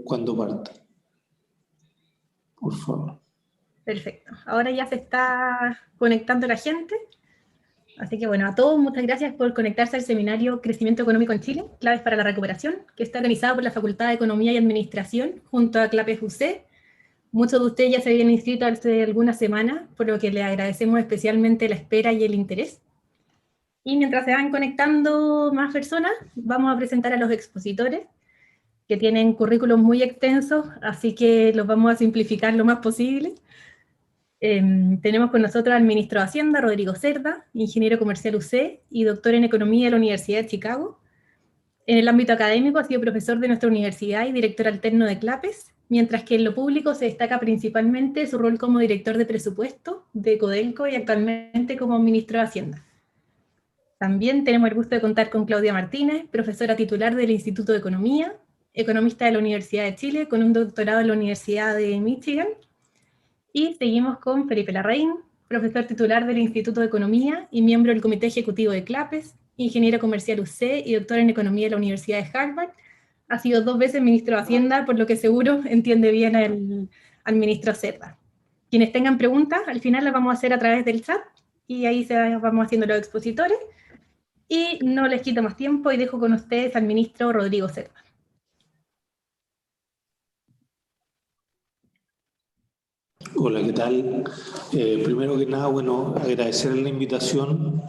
cuando parta. Por favor. Perfecto. Ahora ya se está conectando la gente. Así que bueno, a todos muchas gracias por conectarse al seminario Crecimiento Económico en Chile, Claves para la Recuperación, que está organizado por la Facultad de Economía y Administración junto a CLAPES UC. Muchos de ustedes ya se habían inscrito hace algunas semanas, por lo que les agradecemos especialmente la espera y el interés. Y mientras se van conectando más personas, vamos a presentar a los expositores, que tienen currículos muy extensos, así que los vamos a simplificar lo más posible. Tenemos con nosotros al ministro de Hacienda, Rodrigo Cerda, ingeniero comercial UC y doctor en Economía de la Universidad de Chicago. En el ámbito académico ha sido profesor de nuestra universidad y director alterno de CLAPES, mientras que en lo público se destaca principalmente su rol como director de presupuesto de Codelco y actualmente como ministro de Hacienda. También tenemos el gusto de contar con Claudia Martínez, profesora titular del Instituto de Economía, economista de la Universidad de Chile con un doctorado en la Universidad de Michigan. Y seguimos con Felipe Larraín, profesor titular del Instituto de Economía y miembro del Comité Ejecutivo de CLAPES, ingeniero comercial UC y doctor en Economía de la Universidad de Harvard. Ha sido 2 veces ministro de Hacienda, por lo que seguro entiende bien al ministro Cerda. Quienes tengan preguntas, al final las vamos a hacer a través del chat, y ahí vamos haciendo los expositores. Y no les quito más tiempo y dejo con ustedes al ministro Rodrigo Cerda. Hola, ¿qué tal? Primero que nada, bueno, agradecer la invitación,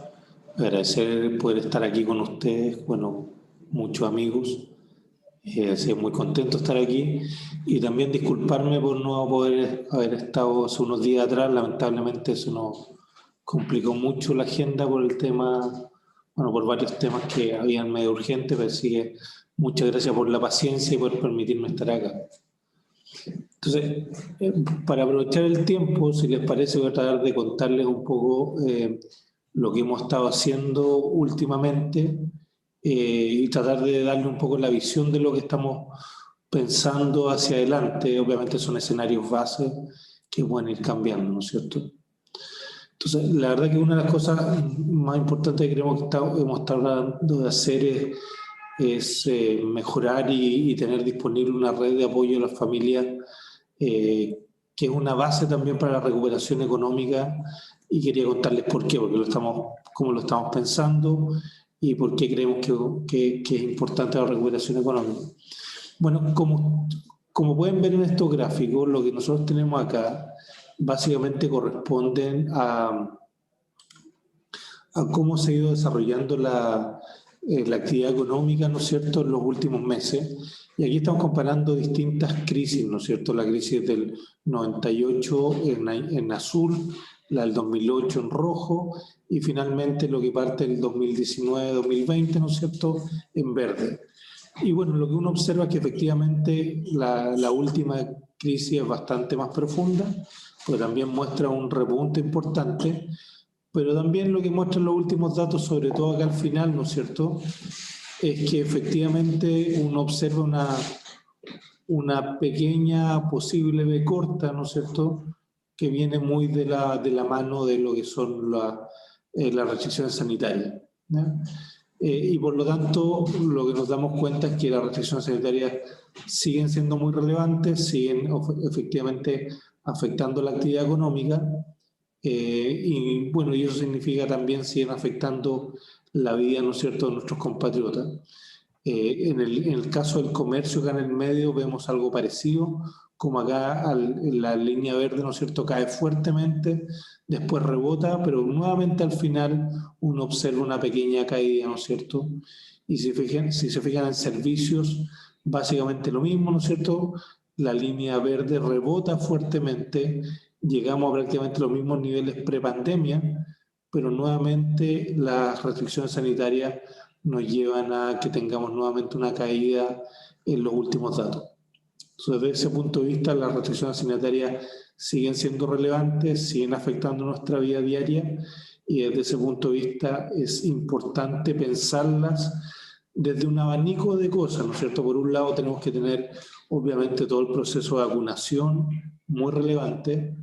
agradecer poder estar aquí con ustedes, bueno, muchos amigos, estoy muy contento de estar aquí, y también disculparme por no poder haber estado hace unos días atrás. Lamentablemente eso nos complicó mucho la agenda por el tema, bueno, por varios temas que habían medio urgentes, pero sí que muchas gracias por la paciencia y por permitirme estar acá. Entonces, para aprovechar el tiempo, si les parece, voy a tratar de contarles un poco lo que hemos estado haciendo últimamente y tratar de darle un poco la visión de lo que estamos pensando hacia adelante. Obviamente son escenarios base que pueden ir cambiando, ¿no es cierto? Entonces, la verdad que una de las cosas más importantes que hemos estado tratando de hacer es mejorar y tener disponible una red de apoyo a las familias, que es una base también para la recuperación económica, y quería contarles por qué, cómo lo estamos pensando y por qué creemos que es importante la recuperación económica. Bueno, como pueden ver en estos gráficos, lo que nosotros tenemos acá básicamente corresponden a cómo se ha ido desarrollando la actividad económica, ¿no es cierto?, en los últimos meses. Y aquí estamos comparando distintas crisis, ¿no es cierto? La crisis del 98 en azul, la del 2008 en rojo, y finalmente lo que parte del 2019-2020, ¿no es cierto?, en verde. Y bueno, lo que uno observa es que efectivamente la última crisis es bastante más profunda, pero también muestra un repunte importante. Pero también lo que muestran los últimos datos, sobre todo acá al final, ¿no es cierto?, es que efectivamente uno observa una pequeña posible B corta, ¿no es cierto?, que viene muy de la mano de lo que son las restricciones sanitarias, ¿no? Y por lo tanto, lo que nos damos cuenta es que las restricciones sanitarias siguen siendo muy relevantes, siguen efectivamente afectando la actividad económica. Y bueno, y eso significa también siguen afectando la vida, ¿no es cierto?, de nuestros compatriotas. En el caso del comercio, acá en el medio, vemos algo parecido, como acá en la línea verde, ¿no es cierto?, cae fuertemente, después rebota, pero nuevamente al final uno observa una pequeña caída, ¿no es cierto? Y si se fijan en servicios, básicamente lo mismo, ¿no es cierto? La línea verde rebota fuertemente, llegamos a prácticamente los mismos niveles prepandemia, pero nuevamente las restricciones sanitarias nos llevan a que tengamos nuevamente una caída en los últimos datos. Entonces, desde ese punto de vista, las restricciones sanitarias siguen siendo relevantes, siguen afectando nuestra vida diaria, y desde ese punto de vista es importante pensarlas desde un abanico de cosas, ¿no es cierto? Por un lado tenemos que tener, obviamente, todo el proceso de vacunación, muy relevante,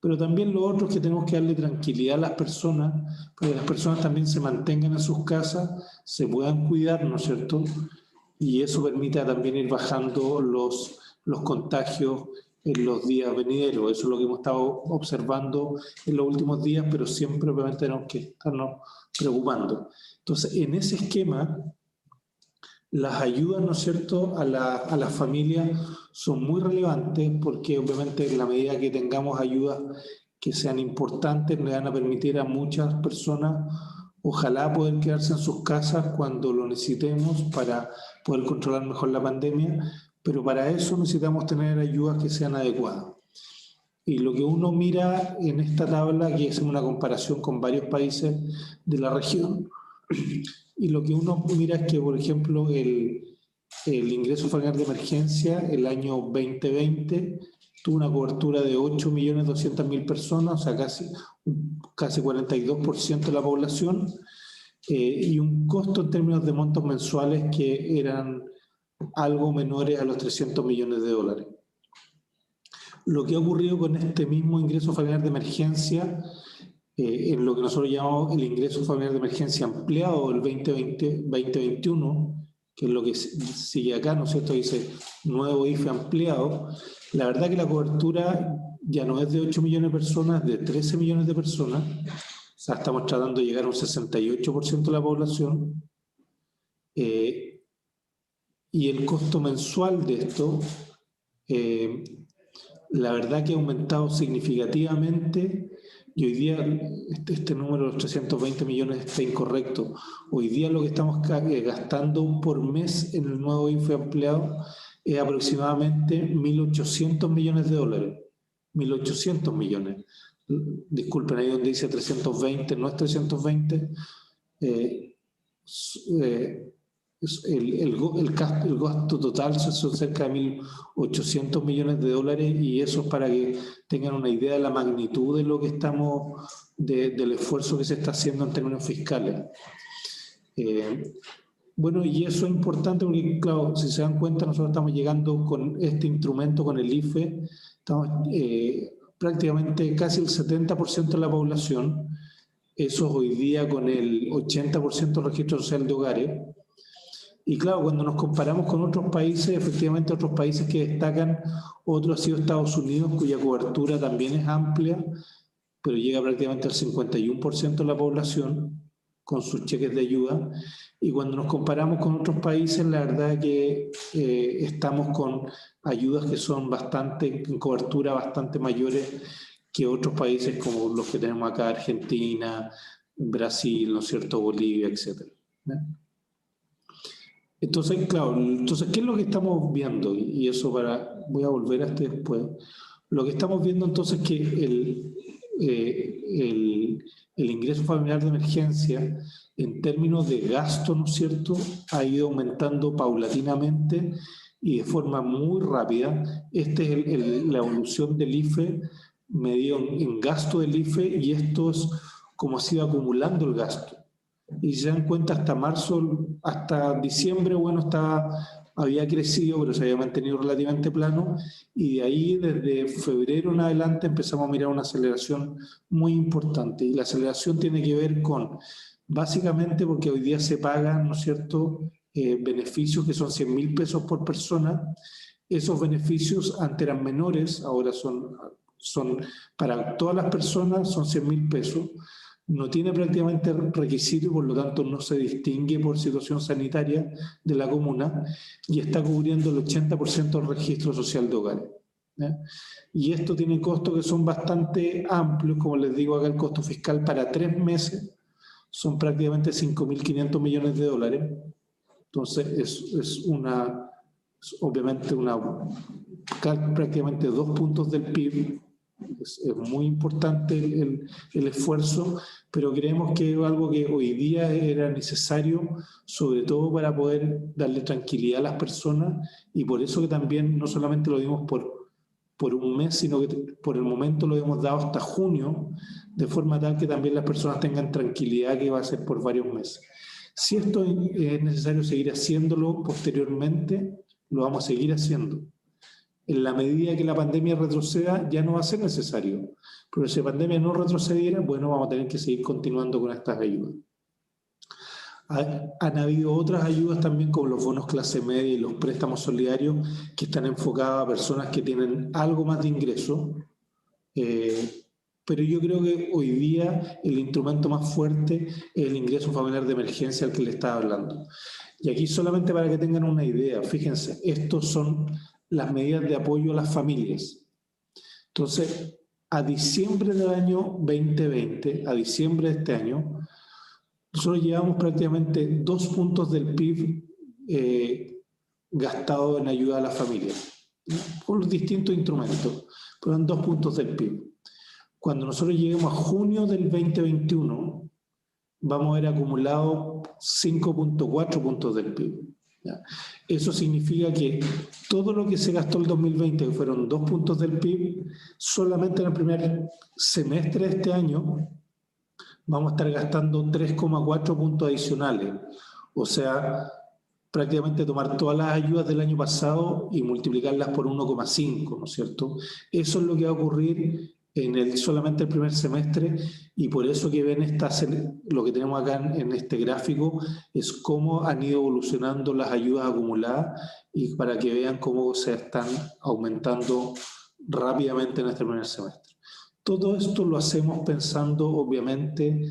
pero también lo otro es que tenemos que darle tranquilidad a las personas, para que las personas también se mantengan en sus casas, se puedan cuidar, ¿no es cierto?, y eso permite también ir bajando los contagios en los días venideros. Eso es lo que hemos estado observando en los últimos días, pero siempre obviamente tenemos que estarnos preocupando. Entonces, en ese esquema, las ayudas, ¿no es cierto?, a las familias son muy relevantes porque obviamente en la medida que tengamos ayudas que sean importantes, le van a permitir a muchas personas, ojalá, poder quedarse en sus casas cuando lo necesitemos para poder controlar mejor la pandemia, pero para eso necesitamos tener ayudas que sean adecuadas. Y lo que uno mira en esta tabla, que es una comparación con varios países de la región, y lo que uno mira es que, por ejemplo, el ingreso familiar de emergencia el año 2020 tuvo una cobertura de 8.200.000 personas, o sea, casi 42% de la población, y un costo en términos de montos mensuales que eran algo menores a los 300 millones de dólares. Lo que ha ocurrido con este mismo ingreso familiar de emergencia, en lo que nosotros llamamos el ingreso familiar de emergencia ampliado del 2020-2021, que es lo que sigue acá, ¿no es cierto? Dice nuevo IFE ampliado. La verdad que la cobertura ya no es de 8 millones de personas, es de 13 millones de personas. O sea, estamos tratando de llegar a un 68% de la población. Y el costo mensual de esto, la verdad que ha aumentado significativamente. Y hoy día este número de los 320 millones está incorrecto. Hoy día lo que estamos gastando por mes en el nuevo IFE ampliado es aproximadamente 1.800 millones de dólares. 1.800 millones. Disculpen, ahí donde dice 320, no es 320. El gasto total son cerca de 1.800 millones de dólares, y eso es para que tengan una idea de la magnitud de lo que del esfuerzo que se está haciendo en términos fiscales. Bueno, y eso es importante porque, claro, si se dan cuenta, nosotros estamos llegando con este instrumento, con el IFE, estamos prácticamente casi el 70% de la población, eso hoy día con el 80% del registro social de hogares. Y claro, cuando nos comparamos con otros países, efectivamente otros países que destacan, otro ha sido Estados Unidos, cuya cobertura también es amplia, pero llega prácticamente al 51% de la población con sus cheques de ayuda. Y cuando nos comparamos con otros países, la verdad es que estamos con ayudas que son en cobertura bastante mayores que otros países como los que tenemos acá, Argentina, Brasil, ¿no es cierto?, Bolivia, etc. Entonces, claro, ¿qué es lo que estamos viendo? Y eso voy a volver a este después. Lo que estamos viendo entonces es que el ingreso familiar de emergencia, en términos de gasto, ¿no es cierto?, ha ido aumentando paulatinamente y de forma muy rápida. Esta es la evolución del IFE medido en gasto del IFE, y esto es como se iba acumulando el gasto. Y si se dan cuenta, hasta marzo, hasta diciembre, bueno, había crecido, pero se había mantenido relativamente plano, y de ahí, desde febrero en adelante, empezamos a mirar una aceleración muy importante. Y la aceleración tiene que ver con, básicamente, porque hoy día se pagan, ¿no es cierto?, beneficios que son 100.000 pesos por persona. Esos beneficios antes eran menores, ahora son para todas las personas, son 100.000 pesos. No tiene prácticamente requisito y por lo tanto no se distingue por situación sanitaria de la comuna, y está cubriendo el 80% del registro social de hogares. Y esto tiene costos que son bastante amplios. Como les digo acá, el costo fiscal para 3 meses son prácticamente 5.500 millones de dólares. Entonces es obviamente prácticamente 2 puntos del PIB. Es muy importante el esfuerzo, pero creemos que es algo que hoy día era necesario, sobre todo para poder darle tranquilidad a las personas, y por eso que también no solamente lo dimos por un mes, sino que por el momento lo hemos dado hasta junio, de forma tal que también las personas tengan tranquilidad que va a ser por varios meses. Si esto es necesario seguir haciéndolo posteriormente, lo vamos a seguir haciendo. En la medida que la pandemia retroceda, ya no va a ser necesario. Pero si la pandemia no retrocediera, bueno, vamos a tener que seguir continuando con estas ayudas. Han habido otras ayudas también, como los bonos clase media y los préstamos solidarios, que están enfocados a personas que tienen algo más de ingreso. Pero yo creo que hoy día el instrumento más fuerte es el ingreso familiar de emergencia al que le estaba hablando. Y aquí solamente para que tengan una idea, fíjense, estos son las medidas de apoyo a las familias. Entonces, a diciembre del año 2020, a diciembre de este año, nosotros llevamos prácticamente 2 puntos del PIB gastado en ayuda a las familias, ¿no? Por los distintos instrumentos, pero en 2 puntos del PIB. Cuando nosotros lleguemos a junio del 2021, vamos a haber acumulado 5.4 puntos del PIB. ¿Ya? Eso significa que todo lo que se gastó el 2020, que fueron 2 puntos del PIB, solamente en el primer semestre de este año vamos a estar gastando 3,4 puntos adicionales. O sea, prácticamente tomar todas las ayudas del año pasado y multiplicarlas por 1,5, ¿no es cierto? Eso es lo que va a ocurrir en solamente el primer semestre, y por eso que ven lo que tenemos acá en este gráfico es cómo han ido evolucionando las ayudas acumuladas, y para que vean cómo se están aumentando rápidamente en este primer semestre. Todo esto lo hacemos pensando obviamente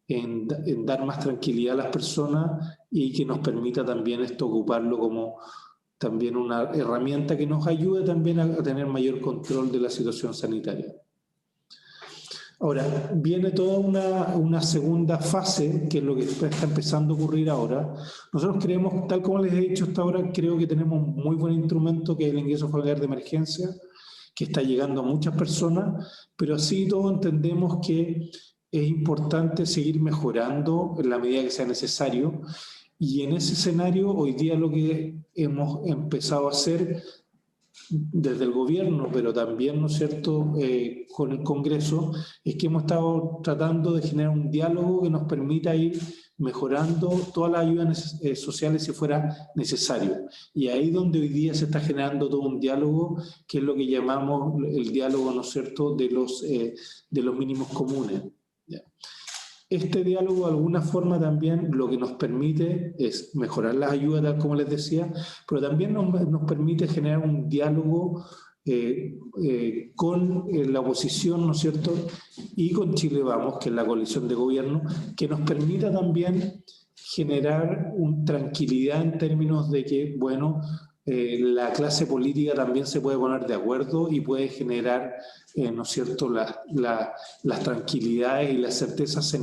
en dar más tranquilidad a las personas, y que nos permita también esto ocuparlo como también una herramienta que nos ayude también a tener mayor control de la situación sanitaria. Ahora, viene toda una segunda fase, que es lo que está empezando a ocurrir ahora. Nosotros creemos, tal como les he dicho hasta ahora, creo que tenemos un muy buen instrumento, que es el ingreso familiar de emergencia, que está llegando a muchas personas, pero así todos entendemos que es importante seguir mejorando en la medida que sea necesario. Y en ese escenario, hoy día lo que hemos empezado a hacer desde el gobierno, pero también, ¿no es cierto?, con el Congreso, es que hemos estado tratando de generar un diálogo que nos permita ir mejorando todas las ayudas sociales si fuera necesario. Y ahí donde hoy día se está generando todo un diálogo, que es lo que llamamos el diálogo, ¿no es cierto?, de los mínimos comunes. ¿Ya? Este diálogo, de alguna forma, también lo que nos permite es mejorar las ayudas, tal como les decía, pero también nos permite generar un diálogo con la oposición, ¿no es cierto?, y con Chile Vamos, que es la coalición de gobierno, que nos permita también generar tranquilidad en términos de que, bueno, la clase política también se puede poner de acuerdo y puede generar, ¿no es cierto?, las tranquilidades y las certezas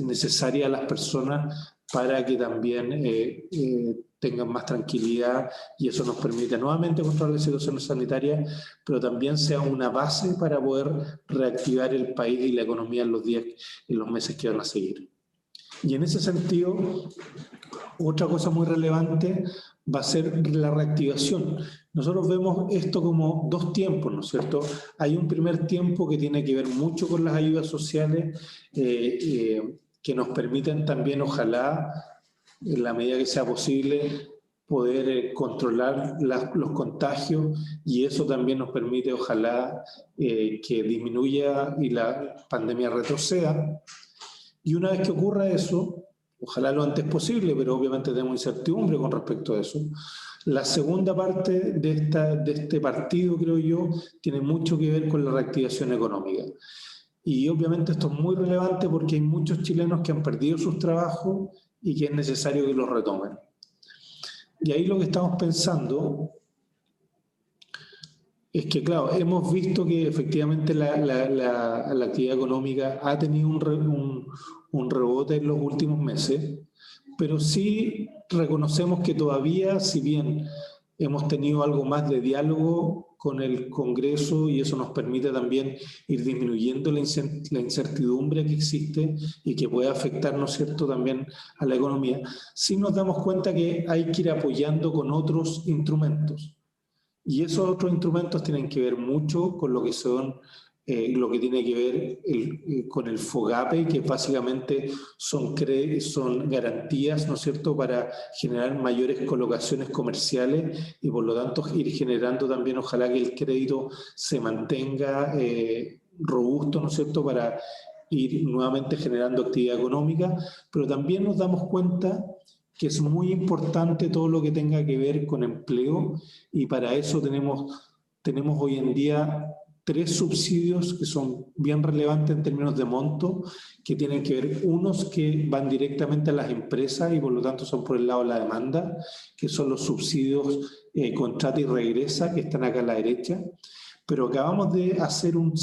necesarias a las personas para que también tengan más tranquilidad, y eso nos permite nuevamente controlar la situación sanitaria, pero también sea una base para poder reactivar el país y la economía en los meses que van a seguir. Y en ese sentido, otra cosa muy relevante va a ser la reactivación. Nosotros vemos esto como 2 tiempos, ¿no es cierto? Hay un primer tiempo que tiene que ver mucho con las ayudas sociales, que nos permiten también, ojalá, en la medida que sea posible, poder controlar los contagios, y eso también nos permite, ojalá, que disminuya y la pandemia retroceda. Y una vez que ocurra eso, ojalá lo antes posible, pero obviamente tenemos incertidumbre con respecto a eso, la segunda parte de este partido, creo yo, tiene mucho que ver con la reactivación económica. Y obviamente esto es muy relevante porque hay muchos chilenos que han perdido sus trabajos y que es necesario que los retomen. Y ahí lo que estamos pensando es que, claro, hemos visto que efectivamente la actividad económica ha tenido un rebote en los últimos meses, pero sí reconocemos que todavía, si bien hemos tenido algo más de diálogo con el Congreso, y eso nos permite también ir disminuyendo la incertidumbre que existe y que puede afectar, ¿no es cierto?, también a la economía, sí nos damos cuenta que hay que ir apoyando con otros instrumentos. Y esos otros instrumentos tienen que ver mucho con lo que son, lo que tiene que ver con el FOGAPE, que básicamente son garantías, ¿no es cierto?, para generar mayores colocaciones comerciales y por lo tanto ir generando también, ojalá, que el crédito se mantenga robusto, ¿no es cierto?, para ir nuevamente generando actividad económica, pero también nos damos cuenta que es muy importante todo lo que tenga que ver con empleo, y para eso tenemos hoy en día 3 subsidios que son bien relevantes en términos de monto, que tienen que ver, unos que van directamente a las empresas y por lo tanto son por el lado de la demanda, que son los subsidios contrata y regresa, que están acá a la derecha. Pero acabamos de hacer un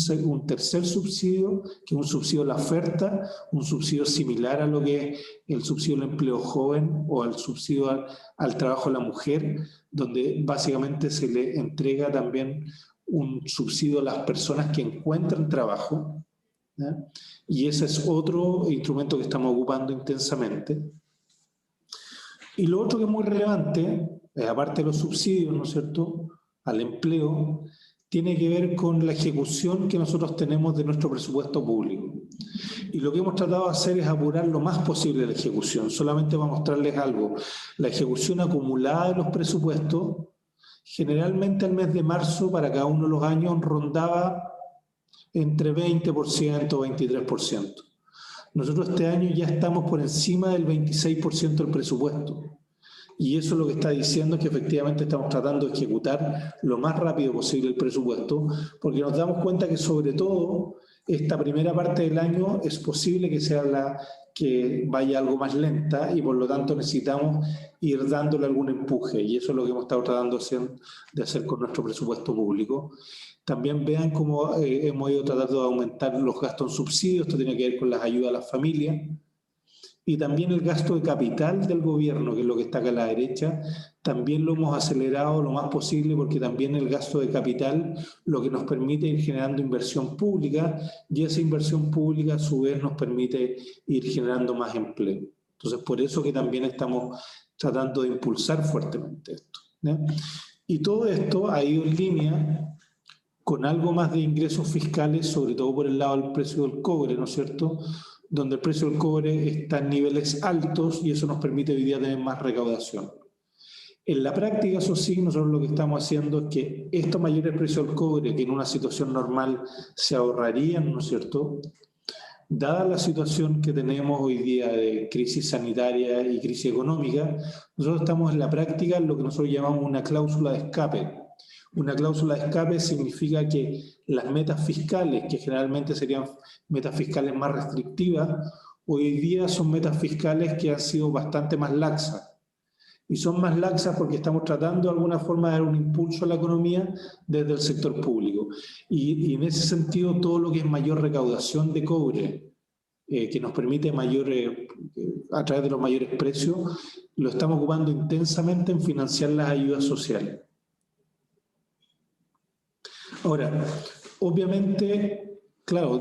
tercer subsidio, que es un subsidio a la oferta, un subsidio similar a lo que es el subsidio al empleo joven o al subsidio al trabajo de la mujer, donde básicamente se le entrega también un subsidio a las personas que encuentran trabajo, ¿ya? Y ese es otro instrumento que estamos ocupando intensamente. Y lo otro que es muy relevante, aparte de los subsidios, ¿no es cierto?, al empleo, tiene que ver con la ejecución que nosotros tenemos de nuestro presupuesto público. Y lo que hemos tratado de hacer es apurar lo más posible la ejecución. Solamente para mostrarles algo, la ejecución acumulada de los presupuestos, generalmente al mes de marzo, para cada uno de los años, rondaba entre 20% y 23%. Nosotros este año ya estamos por encima del 26% del presupuesto. Y eso lo que está diciendo es que efectivamente estamos tratando de ejecutar lo más rápido posible el presupuesto, porque nos damos cuenta que sobre todo esta primera parte del año es posible que sea la que vaya algo más lenta y por lo tanto necesitamos ir dándole algún empuje, y eso es lo que hemos estado tratando de hacer con nuestro presupuesto público. También vean cómo hemos ido tratando de aumentar los gastos en subsidios. Esto tiene que ver con las ayudas a las familias. Y también el gasto de capital del gobierno, que es lo que está acá a la derecha, también lo hemos acelerado lo más posible, porque también el gasto de capital lo que nos permite ir generando inversión pública, y esa inversión pública a su vez nos permite ir generando más empleo. Entonces, por eso que también estamos tratando de impulsar fuertemente esto, ¿no? Y todo esto ha ido en línea con algo más de ingresos fiscales, sobre todo por el lado del precio del cobre, ¿no es cierto?, donde el precio del cobre está en niveles altos y eso nos permite hoy día tener más recaudación. En la práctica, eso sí, nosotros lo que estamos haciendo es que estos mayores precios del cobre, que en una situación normal se ahorrarían, ¿no es cierto?, dada la situación que tenemos hoy día de crisis sanitaria y crisis económica, nosotros estamos en la práctica en lo que nosotros llamamos una cláusula de escape. Una cláusula de escape significa que las metas fiscales, que generalmente serían metas fiscales más restrictivas, hoy día son metas fiscales que han sido bastante más laxas. Y son más laxas porque estamos tratando de alguna forma de dar un impulso a la economía desde el sector público. Y en ese sentido, todo lo que es mayor recaudación de cobre, que nos permite a través de los mayores precios, lo estamos ocupando intensamente en financiar las ayudas sociales. Ahora, obviamente, claro,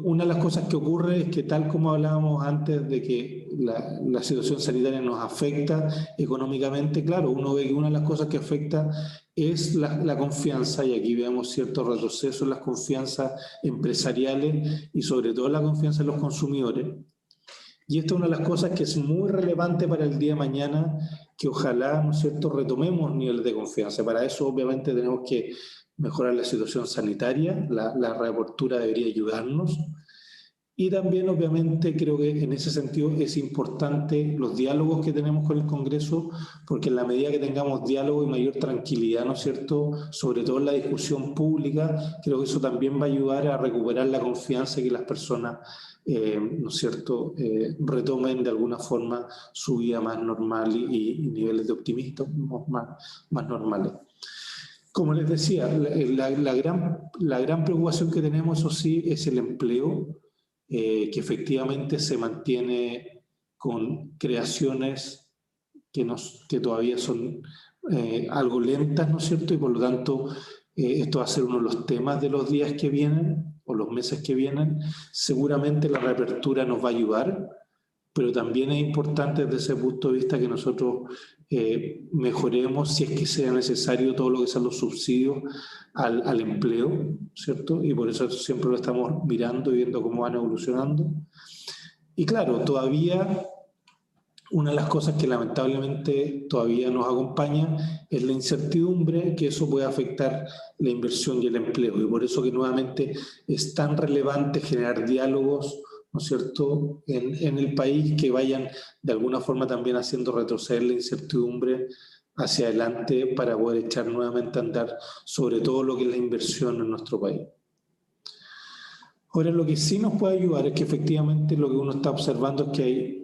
una de las cosas que ocurre es que, tal como hablábamos antes de que la situación sanitaria nos afecta económicamente, claro, uno ve que una de las cosas que afecta es la confianza, y aquí vemos cierto retroceso en las confianzas empresariales y sobre todo la confianza en los consumidores. Y esta es una de las cosas que es muy relevante para el día de mañana, que ojalá, ¿no es cierto?, retomemos niveles de confianza. Para eso, obviamente, tenemos que mejorar la situación sanitaria, la reapertura debería ayudarnos. Y también, obviamente, creo que en ese sentido es importante los diálogos que tenemos con el Congreso, porque en la medida que tengamos diálogo y mayor tranquilidad, ¿no es cierto?, sobre todo en la discusión pública, creo que eso también va a ayudar a recuperar la confianza y que las personas, ¿no es cierto?, retomen de alguna forma su vida más normal y niveles de optimismo más normales. Como les decía, la gran preocupación que tenemos, eso sí, es el empleo, que efectivamente se mantiene con creaciones que todavía son algo lentas, ¿no es cierto? Y por lo tanto, esto va a ser uno de los temas de los días que vienen o los meses que vienen. Seguramente la reapertura nos va a ayudar, pero también es importante desde ese punto de vista que nosotros mejoremos, si es que sea necesario, todo lo que sean los subsidios al empleo, ¿cierto? Y por eso siempre lo estamos mirando y viendo cómo van evolucionando. Y claro, todavía Una de las cosas que lamentablemente todavía nos acompaña es la incertidumbre que eso puede afectar la inversión y el empleo. Y por eso que nuevamente es tan relevante generar diálogos, ¿no es cierto?, en el país que vayan de alguna forma también haciendo retroceder la incertidumbre hacia adelante para poder echar nuevamente a andar sobre todo lo que es la inversión en nuestro país. Ahora, lo que sí nos puede ayudar es que efectivamente lo que uno está observando es que hay,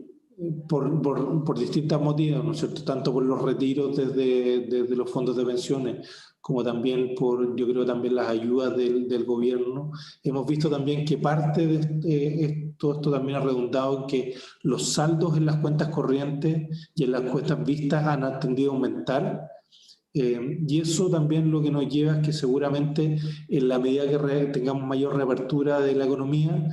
por distintos motivos, ¿no es cierto?, tanto por los retiros desde los fondos de pensiones, como también por, yo creo, también las ayudas del gobierno, hemos visto también que parte de todo esto también ha redundado en que los saldos en las cuentas corrientes y en las cuentas vistas han tendido a aumentar. Y eso también lo que nos lleva es que seguramente en la medida que tengamos mayor reapertura de la economía,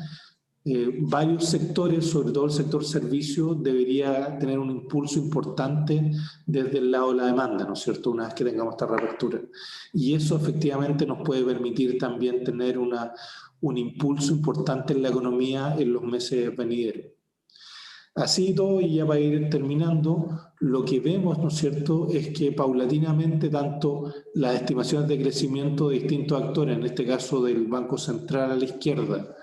varios sectores, sobre todo el sector servicio, debería tener un impulso importante desde el lado de la demanda, ¿no es cierto?, una vez que tengamos esta reapertura. Y eso efectivamente nos puede permitir también tener un impulso importante en la economía en los meses venideros. Así todo, y ya para ir terminando, lo que vemos, ¿no es cierto?, es que paulatinamente tanto las estimaciones de crecimiento de distintos actores, en este caso del Banco Central a la izquierda,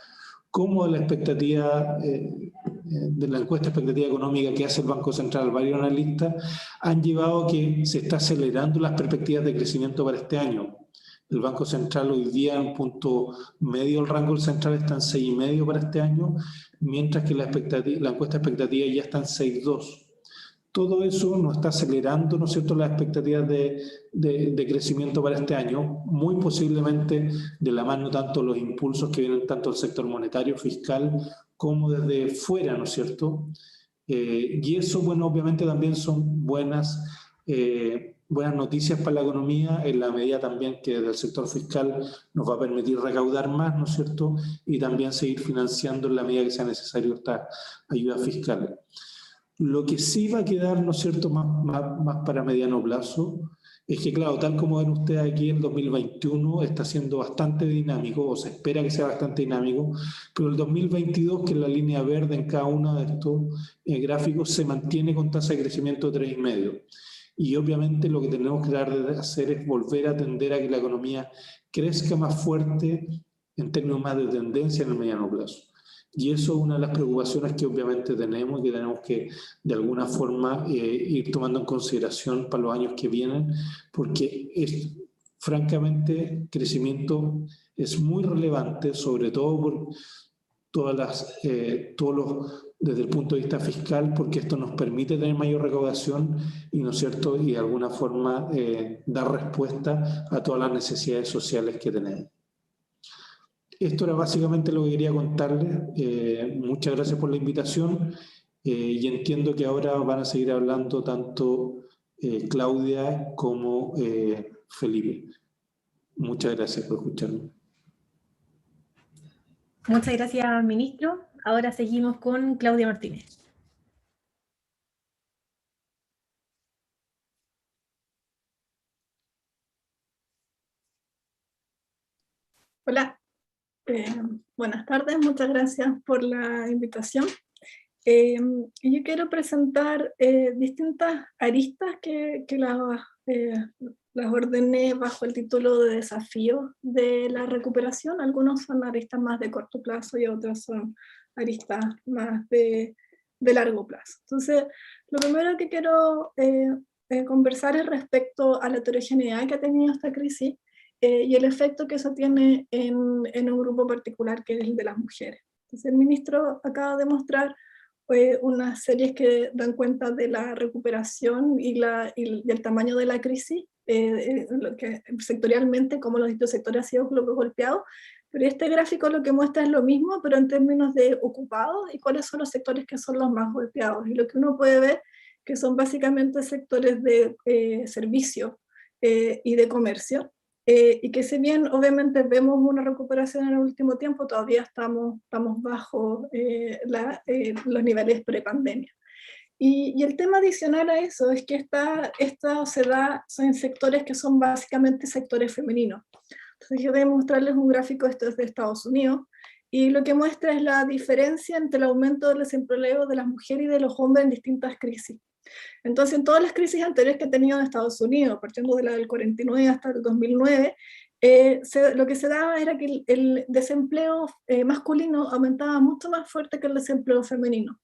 como la expectativa de la encuesta de expectativa económica que hace el Banco Central, varios analistas, han llevado a que se está acelerando las perspectivas de crecimiento para este año. El Banco Central hoy día en punto medio, el rango del central está en 6,5 para este año, mientras que la encuesta de expectativa ya está en 6,2. Todo eso nos está acelerando, ¿no es cierto?, las expectativas de crecimiento para este año, muy posiblemente de la mano tanto los impulsos que vienen tanto del sector monetario, fiscal, como desde fuera, ¿no es cierto? Y eso, bueno, obviamente también son buenas noticias para la economía, en la medida también que desde el sector fiscal nos va a permitir recaudar más, ¿no es cierto?, y también seguir financiando en la medida que sea necesario esta ayuda fiscal. Lo que sí va a quedar, ¿no es cierto?, más para mediano plazo, es que, claro, tal como ven ustedes aquí, el 2021 está siendo bastante dinámico, o se espera que sea bastante dinámico, pero el 2022, que es la línea verde en cada uno de estos gráficos, se mantiene con tasa de crecimiento de 3,5. Y obviamente lo que tenemos que tratar de hacer es volver a tender a que la economía crezca más fuerte en términos más de tendencia en el mediano plazo. Y eso es una de las preocupaciones que obviamente tenemos y que tenemos que de alguna forma ir tomando en consideración para los años que vienen, porque francamente crecimiento es muy relevante, sobre todo por desde el punto de vista fiscal, porque esto nos permite tener mayor recaudación y, ¿no es cierto?, y de alguna forma dar respuesta a todas las necesidades sociales que tenemos. Esto era básicamente lo que quería contarles. Muchas gracias por la invitación y entiendo que ahora van a seguir hablando tanto Claudia como Felipe. Muchas gracias por escucharme. Muchas gracias, ministro. Ahora seguimos con Claudia Martínez. Hola. Buenas tardes, muchas gracias por la invitación. Yo quiero presentar distintas aristas que las ordené bajo el título de desafío de la recuperación. Algunos son aristas más de corto plazo y otros son aristas más de largo plazo. Entonces, lo primero que quiero conversar es respecto a la heterogeneidad que ha tenido esta crisis y el efecto que eso tiene en un grupo particular que es el de las mujeres. Entonces el ministro acaba de mostrar unas series que dan cuenta de la recuperación y el tamaño de la crisis, lo que, sectorialmente, cómo los distintos sectores han sido golpeados, pero este gráfico lo que muestra es lo mismo, pero en términos de ocupados y cuáles son los sectores que son los más golpeados. Y lo que uno puede ver que son básicamente sectores de servicio y de comercio, y que si bien obviamente vemos una recuperación en el último tiempo, todavía estamos bajo los niveles prepandemia. Y el tema adicional a eso es que esto se da en sectores que son básicamente sectores femeninos. Entonces yo voy a mostrarles un gráfico, esto es de Estados Unidos, y lo que muestra es la diferencia entre el aumento del desempleo de las mujeres y de los hombres en distintas crisis. Entonces, en todas las crisis anteriores que ha tenido en Estados Unidos, partiendo de la del 49 hasta el 2009, lo que se daba era que el desempleo masculino aumentaba mucho más fuerte que el desempleo femenino.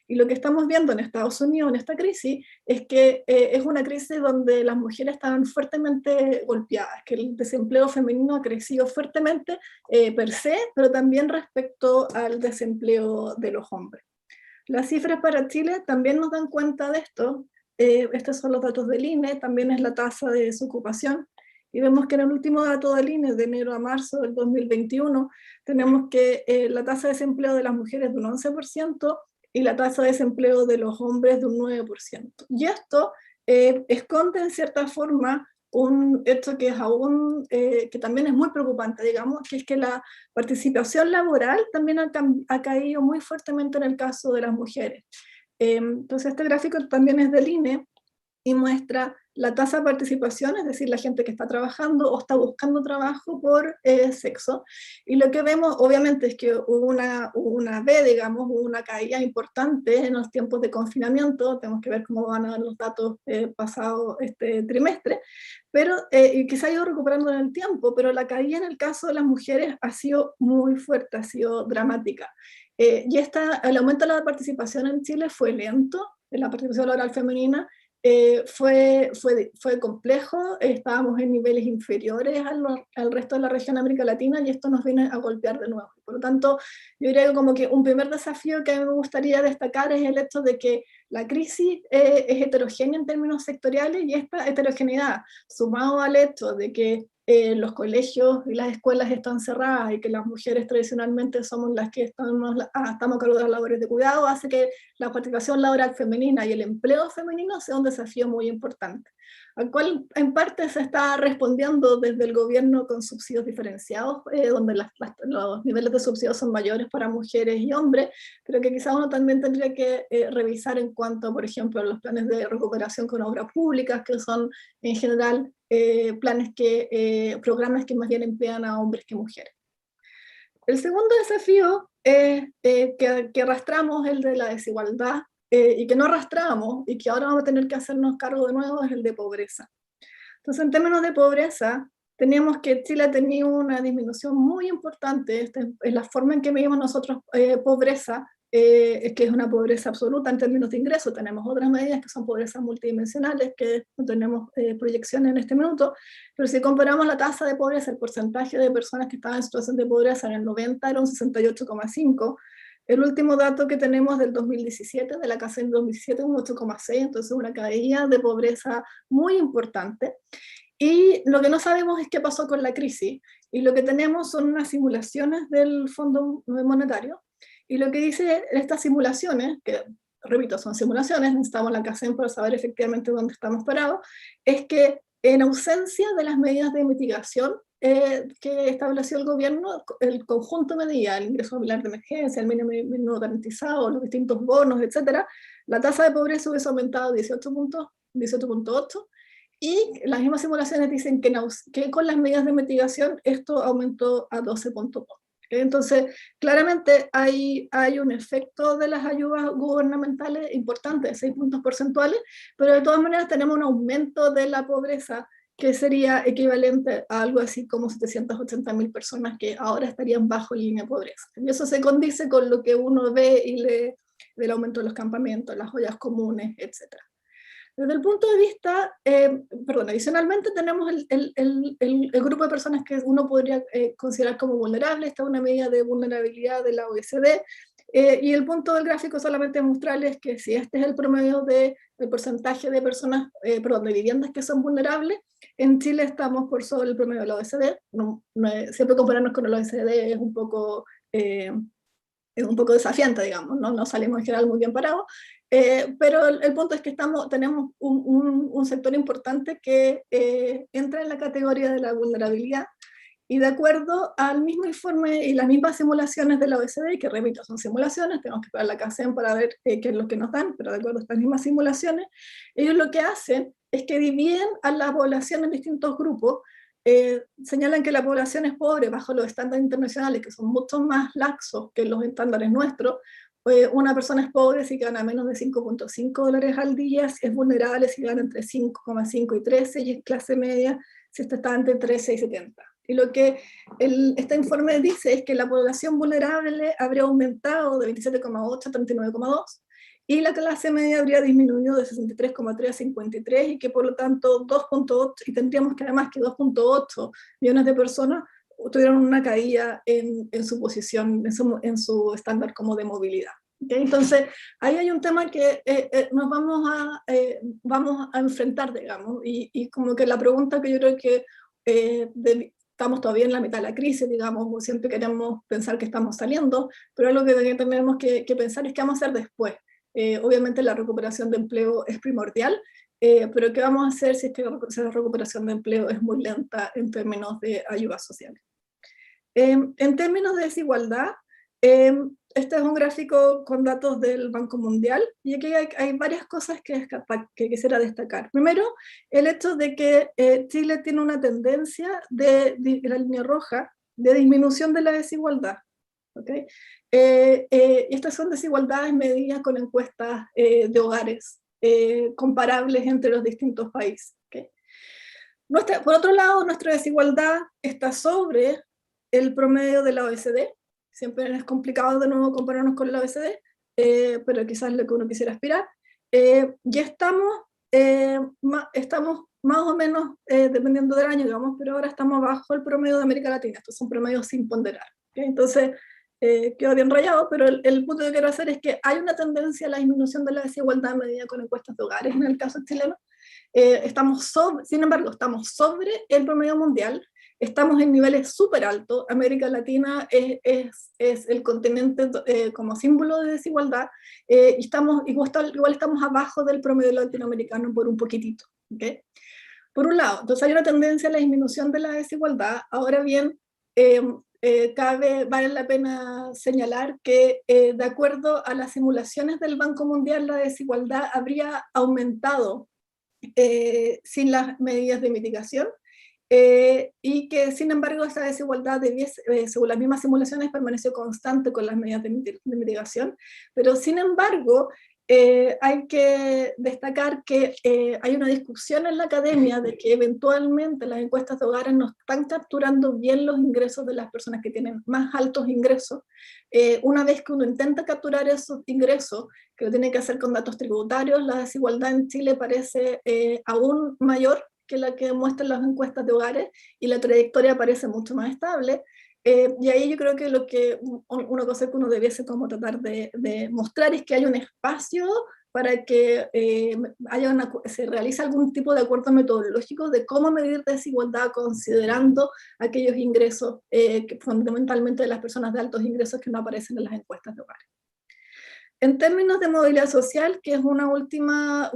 Y lo que estamos viendo en Estados Unidos en esta crisis es que es una crisis donde las mujeres estaban fuertemente golpeadas, que el desempleo femenino ha crecido fuertemente per se, pero también respecto al desempleo de los hombres. Las cifras para Chile también nos dan cuenta de esto. Estos son los datos del INE, también es la tasa de desocupación. Y vemos que en el último dato del INE, de enero a marzo del 2021, tenemos que la tasa de desempleo de las mujeres es de un 11% y la tasa de desempleo de los hombres de un 9%. Y esto esconde en cierta forma un hecho que es aún, que también es muy preocupante, digamos, que es que la participación laboral también ha caído muy fuertemente en el caso de las mujeres. Entonces este gráfico también es del INE y muestra la tasa de participación, es decir, la gente que está trabajando o está buscando trabajo por sexo. Y lo que vemos, obviamente, es que hubo una caída importante en los tiempos de confinamiento. Tenemos que ver cómo van a dar los datos pasados este trimestre, pero, y que se ha ido recuperando en el tiempo, pero la caída en el caso de las mujeres ha sido muy fuerte, ha sido dramática. Y el aumento de la participación en Chile fue lento, en la participación laboral femenina, fue complejo, estábamos en niveles inferiores al resto de la región de América Latina y esto nos viene a golpear de nuevo. Por lo tanto, yo diría que como que un primer desafío que me gustaría destacar es el hecho de que la crisis es heterogénea en términos sectoriales y esta heterogeneidad, sumado al hecho de que los colegios y las escuelas están cerradas y que las mujeres tradicionalmente somos las que estamos a cargo de las labores de cuidado, hace que la participación laboral femenina y el empleo femenino sea un desafío muy importante, al cual en parte se está respondiendo desde el gobierno con subsidios diferenciados, donde los niveles de subsidios son mayores para mujeres y hombres, pero que quizás uno también tendría que revisar en cuanto, por ejemplo, a los planes de recuperación con obras públicas, que son en general programas que más bien emplean a hombres que mujeres. El segundo desafío que arrastramos, el de la desigualdad, y que no arrastramos, y que ahora vamos a tener que hacernos cargo de nuevo, es el de pobreza. Entonces, en términos de pobreza, tenemos que Chile ha tenido una disminución muy importante, es la forma en que medimos nosotros pobreza, que es una pobreza absoluta en términos de ingresos. Tenemos otras medidas que son pobrezas multidimensionales, que no tenemos proyecciones en este minuto, pero si comparamos la tasa de pobreza, el porcentaje de personas que estaban en situación de pobreza en el 90 era un 68,5%, el último dato que tenemos del 2017, de la CACEN del 2017, un 8,6%, entonces una caída de pobreza muy importante. Y lo que no sabemos es qué pasó con la crisis, y lo que tenemos son unas simulaciones del Fondo Monetario, y lo que dice estas simulaciones, que repito, son simulaciones, necesitamos la CACEN para saber efectivamente dónde estamos parados, es que en ausencia de las medidas de mitigación que estableció el gobierno, el conjunto de medidas, el ingreso familiar de emergencia, el mínimo garantizado, los distintos bonos, etc., la tasa de pobreza hubiese aumentado 18.8, y las mismas simulaciones dicen que con las medidas de mitigación esto aumentó a 12.2. Entonces, claramente hay un efecto de las ayudas gubernamentales importante, de 6 puntos porcentuales, pero de todas maneras tenemos un aumento de la pobreza que sería equivalente a algo así como 780.000 personas que ahora estarían bajo la línea de pobreza. Y eso se condice con lo que uno ve y lee del aumento de los campamentos, las ollas comunes, etc. Desde el punto de vista, adicionalmente tenemos el grupo de personas que uno podría considerar como vulnerables. Esta es una medida de vulnerabilidad de la OECD, y el punto del gráfico solamente mostrarles que si este es el promedio del porcentaje de personas, de viviendas que son vulnerables, en Chile estamos por sobre el promedio de la OECD. Siempre compararnos con la OECD es un poco desafiante, digamos, no salimos en general muy bien parados, pero el punto es que tenemos un sector importante que entra en la categoría de la vulnerabilidad, y de acuerdo al mismo informe y las mismas simulaciones de la OECD, que repito, son simulaciones, tenemos que esperar la CACEN para ver qué es lo que nos dan, pero de acuerdo a estas mismas simulaciones, ellos lo que hacen es que dividen a la población en distintos grupos, señalan que la población es pobre bajo los estándares internacionales, que son mucho más laxos que los estándares nuestros. Una persona es pobre si gana menos de $5.5 al día, si es vulnerable si gana entre 5,5 y 13, y es clase media si está entre 13 y 70. Y lo que este informe dice es que la población vulnerable habría aumentado de 27,8 a 39,2, y la clase media habría disminuido de 63,3 a 53, y que por lo tanto 2,8, y tendríamos que además que 2,8 millones de personas tuvieron una caída en su posición, en su estándar como de movilidad. ¿Okay? Entonces, ahí hay un tema que nos vamos a enfrentar, digamos, y como que la pregunta que yo creo que estamos todavía en la mitad de la crisis, digamos, siempre queremos pensar que estamos saliendo, pero algo que tenemos que pensar es qué vamos a hacer después. Obviamente la recuperación de empleo es primordial, pero ¿qué vamos a hacer si es que la recuperación de empleo es muy lenta en términos de ayudas sociales? En términos de desigualdad, este es un gráfico con datos del Banco Mundial, y aquí hay varias cosas que quisiera destacar. Primero, el hecho de que Chile tiene una tendencia de la línea roja de disminución de la desigualdad. ¿Okay? Estas son desigualdades medidas con encuestas de hogares comparables entre los distintos países. ¿Okay? Por otro lado, nuestra desigualdad está sobre el promedio de la OECD. Siempre es complicado de nuevo compararnos con la OECD, pero quizás es lo que uno quisiera aspirar. Ya estamos más o menos, dependiendo del año, digamos, pero ahora estamos bajo el promedio de América Latina. Estos son promedios sin ponderar. ¿Okay? Entonces, quedó bien rayado, pero el punto que quiero hacer es que hay una tendencia a la disminución de la desigualdad medida con encuestas de hogares en el caso chileno. Sin embargo, estamos sobre el promedio mundial, estamos en niveles súper altos. América Latina es el continente como símbolo de desigualdad, y igual estamos abajo del promedio latinoamericano por un poquitito. ¿Okay? Por un lado, entonces hay una tendencia a la disminución de la desigualdad. Ahora bien, vale la pena señalar que de acuerdo a las simulaciones del Banco Mundial, la desigualdad habría aumentado sin las medidas de mitigación, y que sin embargo esa desigualdad según las mismas simulaciones permaneció constante con las medidas de mitigación, pero sin embargo hay que destacar que hay una discusión en la academia de que eventualmente las encuestas de hogares no están capturando bien los ingresos de las personas que tienen más altos ingresos. Una vez que uno intenta capturar esos ingresos, que lo tiene que hacer con datos tributarios, la desigualdad en Chile parece aún mayor que la que muestran las encuestas de hogares, y la trayectoria parece mucho más estable. Y ahí yo creo que una cosa que uno debiese como tratar de mostrar es que hay un espacio para que se realice algún tipo de acuerdo metodológico de cómo medir desigualdad considerando aquellos ingresos que fundamentalmente de las personas de altos ingresos que no aparecen en las encuestas de hogares. En términos de movilidad social, que es una última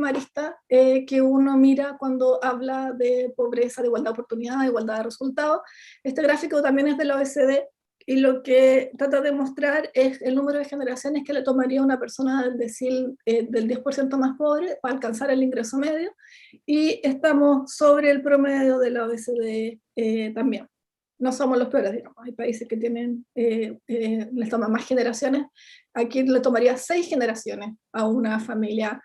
arista que uno mira cuando habla de pobreza, de igualdad de oportunidad, de igualdad de resultados, este gráfico también es de la OECD, y lo que trata de mostrar es el número de generaciones que le tomaría a una persona del 10% más pobre para alcanzar el ingreso medio, y estamos sobre el promedio de la OECD también. No somos los peores, digamos. Hay países que les toman más generaciones. Aquí le tomaría 6 generaciones a una familia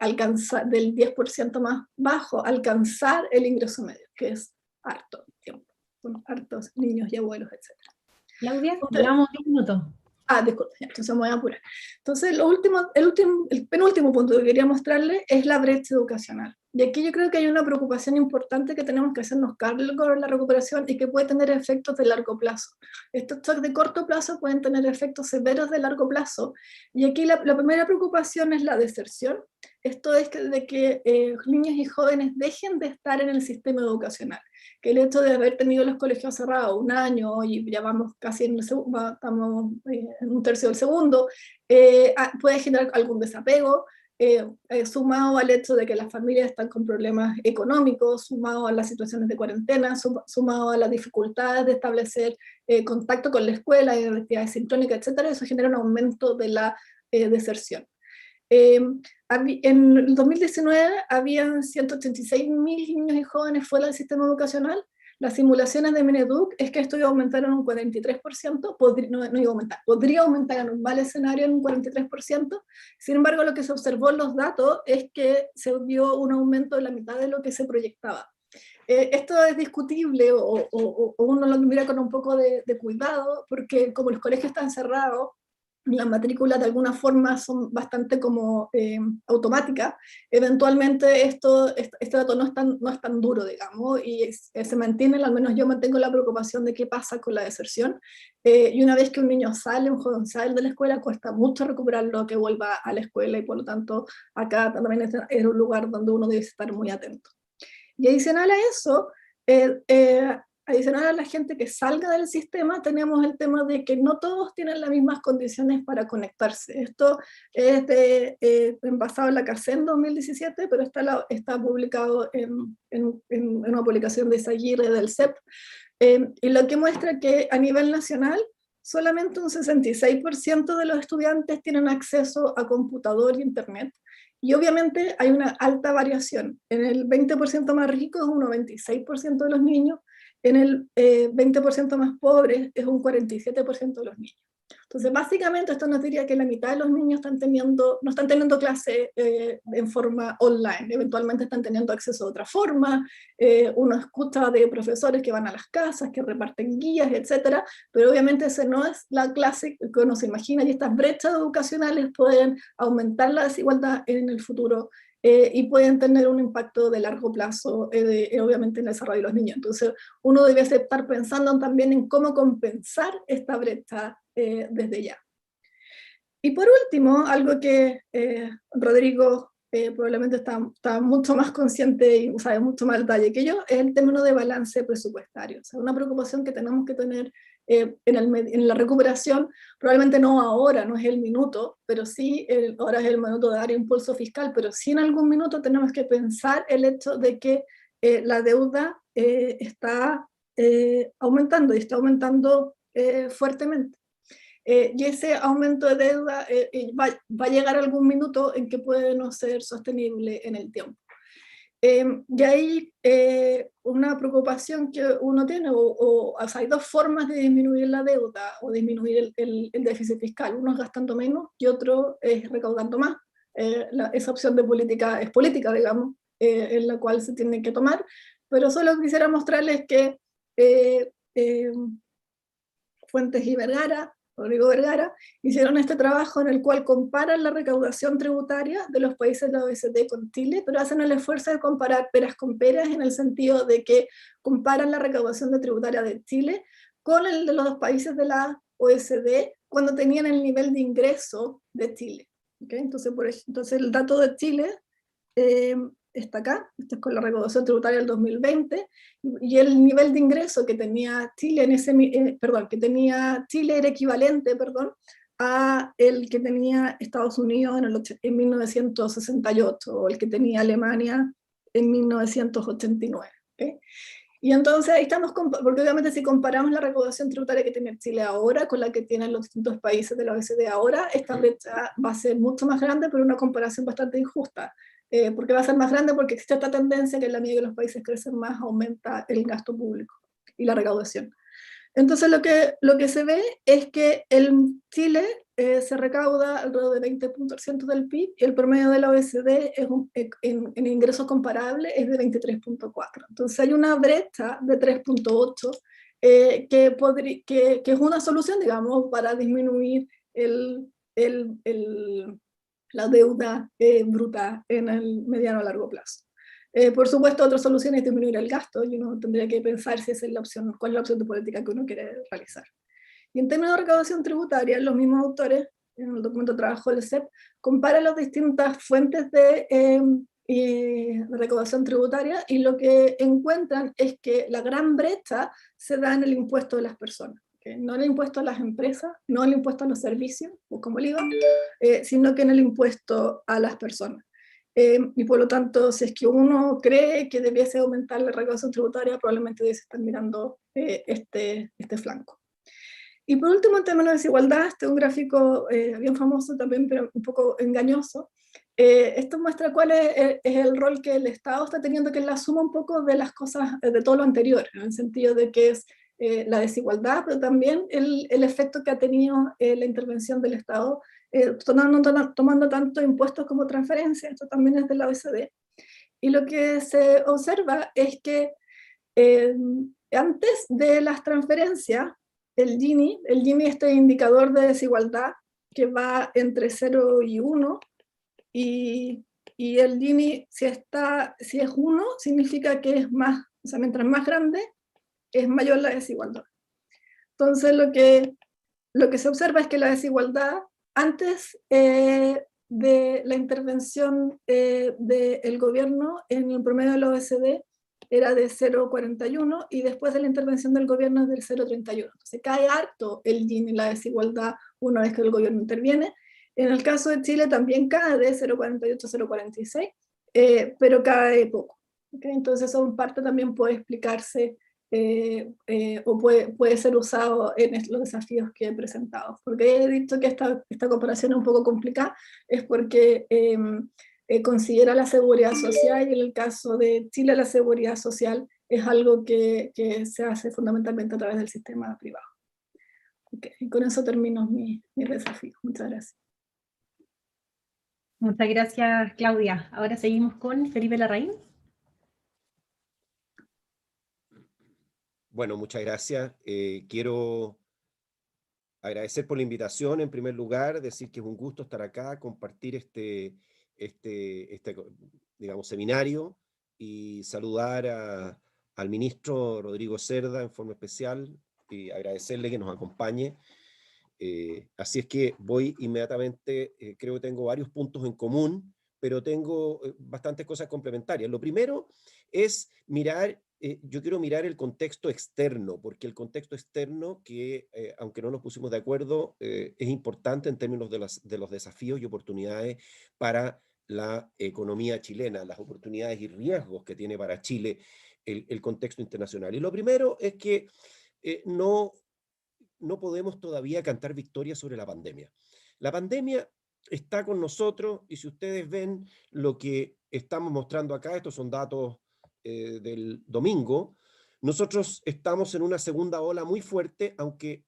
alcanzar del 10% más bajo, alcanzar el ingreso medio, que es harto tiempo. Son hartos niños y abuelos, etc. Claudia, llevamos 10 minutos. Disculpe, entonces me voy a apurar. Entonces, el penúltimo punto que quería mostrarles es la brecha educacional. Y aquí yo creo que hay una preocupación importante que tenemos que hacernos cargo de la recuperación, y que puede tener efectos de largo plazo. Estos shocks de corto plazo pueden tener efectos severos de largo plazo. Y aquí la primera preocupación es la deserción. Esto es de que niños y jóvenes dejen de estar en el sistema educacional. Que el hecho de haber tenido los colegios cerrados un año, y ya vamos casi estamos en un tercio del segundo, puede generar algún desapego, sumado al hecho de que las familias están con problemas económicos, sumado a las situaciones de cuarentena, sumado a las dificultades de establecer contacto con la escuela y actividades sincrónicas, etc. Eso genera un aumento de la deserción. En el 2019 habían 186.000 niños y jóvenes fuera del sistema educacional. Las simulaciones de Mineduc es que esto iba a aumentar en un 43%, no iba a aumentar, podría aumentar en un mal escenario en un 43%. Sin embargo, lo que se observó en los datos es que se vio un aumento de la mitad de lo que se proyectaba. Esto es discutible o uno lo mira con un poco de cuidado, porque como los colegios están cerrados, las matrículas de alguna forma son bastante como automáticas, eventualmente este dato no es tan duro, digamos, y se mantiene, al menos yo mantengo la preocupación de qué pasa con la deserción, y una vez que un niño sale, un joven sale de la escuela, cuesta mucho recuperarlo, que vuelva a la escuela, y por lo tanto acá también es un lugar donde uno debe estar muy atento. Y adicional a eso, adicional a la gente que salga del sistema, tenemos el tema de que no todos tienen las mismas condiciones para conectarse. Esto es basado en la CARCEN en 2017, pero está publicado en una publicación de Isaguirre del CEP, y lo que muestra que a nivel nacional solamente un 66% de los estudiantes tienen acceso a computador y internet. Y obviamente hay una alta variación. En el 20% más rico es un 96% de los niños, en el 20% más pobre es un 47% de los niños. Entonces, básicamente esto nos diría que la mitad de los niños no están teniendo clase en forma online, eventualmente están teniendo acceso de otra forma, uno escucha de profesores que van a las casas, que reparten guías, etc., pero obviamente esa no es la clase que uno se imagina, y estas brechas educacionales pueden aumentar la desigualdad en el futuro, y pueden tener un impacto de largo plazo, obviamente en el desarrollo de los niños. Entonces, uno debe estar pensando también en cómo compensar esta brecha desde ya. Y por último, algo que Rodrigo probablemente está mucho más consciente y sabe mucho más detalle que yo, es el término de balance presupuestario. O sea, una preocupación que tenemos que tener en la recuperación, probablemente no ahora, no es el minuto, pero sí, ahora es el minuto de dar impulso fiscal, pero sí en algún minuto tenemos que pensar el hecho de que la deuda está aumentando, y está aumentando fuertemente. Y ese aumento de deuda va a llegar algún minuto en que puede no ser sostenible en el tiempo. Y hay una preocupación que uno tiene, o sea, hay dos formas de disminuir la deuda o disminuir el déficit fiscal. Uno es gastando menos y otro es recaudando más. Esa opción de política es política, digamos, en la cual se tiene que tomar, pero solo quisiera mostrarles que Fuentes y Rodrigo Vergara, hicieron este trabajo en el cual comparan la recaudación tributaria de los países de la OECD con Chile, pero hacen el esfuerzo de comparar peras con peras, en el sentido de que comparan la recaudación tributaria de Chile con el de los dos países de la OECD cuando tenían el nivel de ingreso de Chile. ¿Okay? Entonces el dato de Chile está acá, esto es con la recaudación tributaria del 2020, y el nivel de ingreso que tenía Chile que tenía Chile era equivalente, a el que tenía Estados Unidos en 1968, o el que tenía Alemania en 1989. ¿Okay? Y entonces ahí estamos, porque obviamente si comparamos la recaudación tributaria que tiene Chile ahora con la que tienen los distintos países de la OECD ahora, esta brecha va a ser mucho más grande, pero una comparación bastante injusta. Porque va a ser más grande porque existe esta tendencia que en la medida que los países crecen más, aumenta el gasto público y la recaudación. Entonces lo que se ve es que en Chile se recauda alrededor de 20% del PIB, y el promedio de la OECD en ingresos comparables es de 23.4. Entonces hay una brecha de 3.8 que es una solución, digamos, para disminuir la deuda bruta en el mediano a largo plazo. Por supuesto, otra solución es disminuir el gasto, y uno tendría que pensar si esa es la opción, cuál es la opción de política que uno quiere realizar. Y en términos de recaudación tributaria, los mismos autores, en el documento de trabajo del CEP, comparan las distintas fuentes de recaudación tributaria, y lo que encuentran es que la gran brecha se da en el impuesto de las personas. No el impuesto a las empresas, no el impuesto a los servicios, como el IVA, sino que en el impuesto a las personas. Y por lo tanto, si es que uno cree que debiese aumentar la recaudación tributaria, probablemente debe estar mirando este flanco. Y por último, en términos de desigualdad, este es un gráfico bien famoso también, pero un poco engañoso. Esto muestra cuál es el rol que el Estado está teniendo, que es la suma un poco de las cosas, de todo lo anterior, en el sentido de que es la desigualdad, pero también el efecto que ha tenido la intervención del Estado, tomando tanto impuestos como transferencias. Esto también es de la OECD. Y lo que se observa es que antes de las transferencias, el Gini, este indicador de desigualdad que va entre 0 y 1, y el Gini, si es 1, significa que es más, o sea, mientras más grande, es mayor la desigualdad. Entonces, lo que se observa es que la desigualdad, antes de la intervención del gobierno en el promedio de la OECD, era de 0,41, y después de la intervención del gobierno es del 0,31. Entonces cae harto el Gini, la desigualdad, una vez que el gobierno interviene. En el caso de Chile también cae de 0,48 a 0,46, pero cae poco. ¿Okay? Entonces eso en parte también puede explicarse o puede ser usado en los desafíos que he presentado. Porque he dicho que esta comparación es un poco complicada, es porque considera la seguridad social, y en el caso de Chile la seguridad social es algo que se hace fundamentalmente a través del sistema privado. Okay. Y con eso termino mi desafío. Muchas gracias. Muchas gracias, Claudia. Ahora seguimos con Felipe Larraín. Bueno, muchas gracias. Quiero agradecer por la invitación, en primer lugar, decir que es un gusto estar acá, compartir este digamos, seminario, y saludar al ministro Rodrigo Cerda en forma especial, y agradecerle que nos acompañe. Así es que voy inmediatamente, creo que tengo varios puntos en común, pero tengo bastantes cosas complementarias. Lo primero es mirar, yo quiero mirar el contexto externo, porque el contexto externo, que aunque no nos pusimos de acuerdo, es importante en términos de los desafíos y oportunidades para la economía chilena, las oportunidades y riesgos que tiene para Chile el contexto internacional. Y lo primero es que no podemos todavía cantar victoria sobre la pandemia. La pandemia está con nosotros, y si ustedes ven lo que estamos mostrando acá, estos son datos del domingo, nosotros estamos en una segunda ola muy fuerte, aunque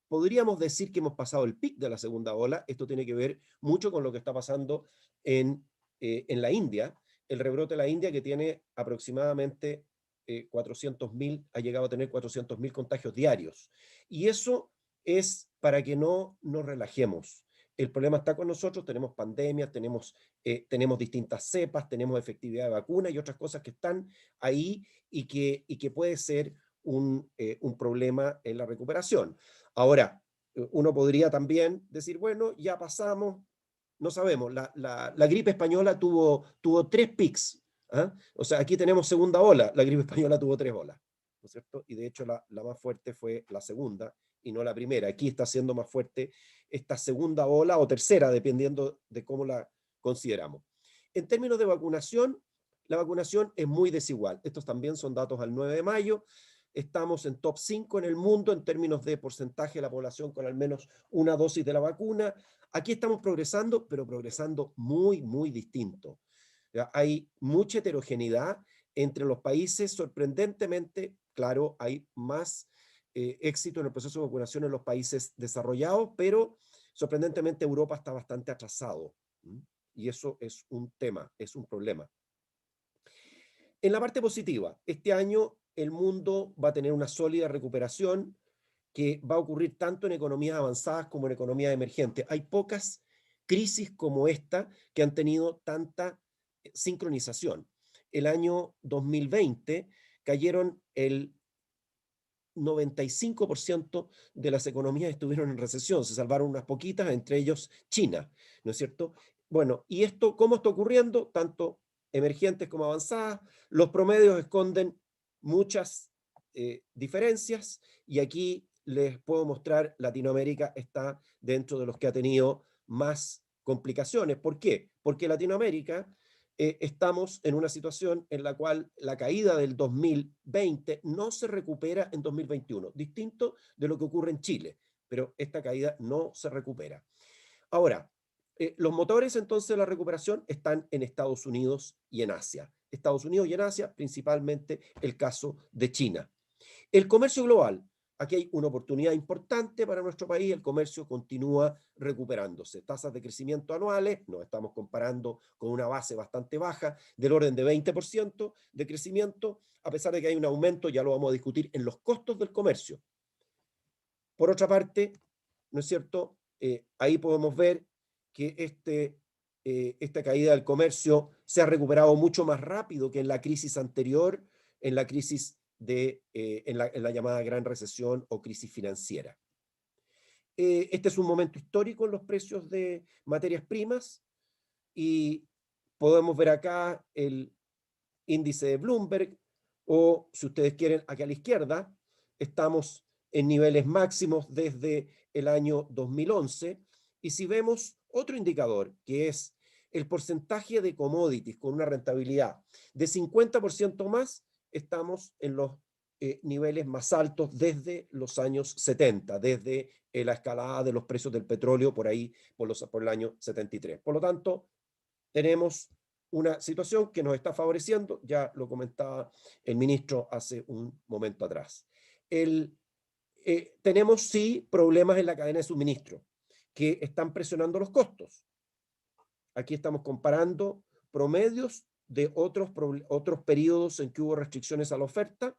podríamos decir que hemos pasado el pic de la segunda ola. Esto tiene que ver mucho con lo que está pasando en la India, el rebrote de la India, que tiene aproximadamente 400.000, ha llegado a tener 400.000 contagios diarios. Y eso es para que no nos relajemos. El problema está con nosotros, tenemos pandemias, tenemos distintas cepas, tenemos efectividad de vacuna y otras cosas que están ahí, y que puede ser un problema en la recuperación. Ahora, uno podría también decir, bueno, ya pasamos, no sabemos, la gripe española tuvo 3 pics. ¿Ah? O sea, aquí tenemos segunda ola, la gripe española tuvo 3 olas, ¿no es cierto? Y de hecho la más fuerte fue la segunda y no la primera. Aquí está siendo más fuerte esta segunda ola o tercera, dependiendo de cómo la consideramos. En términos de vacunación, la vacunación es muy desigual. Estos también son datos al 9 de mayo. Estamos en top 5 en el mundo en términos de porcentaje de la población con al menos una dosis de la vacuna. Aquí estamos progresando, pero progresando muy, muy distinto. Hay mucha heterogeneidad entre los países. Sorprendentemente, claro, hay más éxito en el proceso de vacunación en los países desarrollados, pero sorprendentemente Europa está bastante atrasado. Y eso es un tema, es un problema. En la parte positiva, este año el mundo va a tener una sólida recuperación que va a ocurrir tanto en economías avanzadas como en economías emergentes. Hay pocas crisis como esta que han tenido tanta sincronización. El año 2020 cayeron el 95% de las economías estuvieron en recesión, se salvaron unas poquitas, entre ellos China, ¿no es cierto? Bueno, ¿y esto cómo está ocurriendo? Tanto emergentes como avanzadas, los promedios esconden muchas diferencias, y aquí les puedo mostrar, Latinoamérica está dentro de los que ha tenido más complicaciones. ¿Por qué? Porque Latinoamérica estamos en una situación en la cual la caída del 2020 no se recupera en 2021, distinto de lo que ocurre en Chile. pero esta caída no se recupera. Ahora, los motores entonces de la recuperación están en Estados Unidos y en Asia. Estados Unidos y en Asia, principalmente el caso de China. El comercio global. Aquí hay una oportunidad importante para nuestro país, el comercio continúa recuperándose. Tasas de crecimiento anuales, nos estamos comparando con una base bastante baja, del orden de 20% de crecimiento, a pesar de que hay un aumento, ya lo vamos a discutir, en los costos del comercio. Por otra parte, ¿no es cierto? Ahí podemos ver que esta caída del comercio se ha recuperado mucho más rápido que en la crisis anterior, en la crisis en la llamada Gran Recesión o crisis financiera. Este es un momento histórico en los precios de materias primas y podemos ver acá el índice de Bloomberg o, si ustedes quieren, aquí a la izquierda, estamos en niveles máximos desde el año 2011 y si vemos otro indicador que es el porcentaje de commodities con una rentabilidad de 50% más, estamos en los niveles más altos desde los años 70, desde la escalada de los precios del petróleo por ahí, por el año 73. Por lo tanto, tenemos una situación que nos está favoreciendo, ya lo comentaba el ministro hace un momento atrás. Tenemos sí problemas en la cadena de suministro que están presionando los costos. Aquí estamos comparando promedios de otros periodos en que hubo restricciones a la oferta.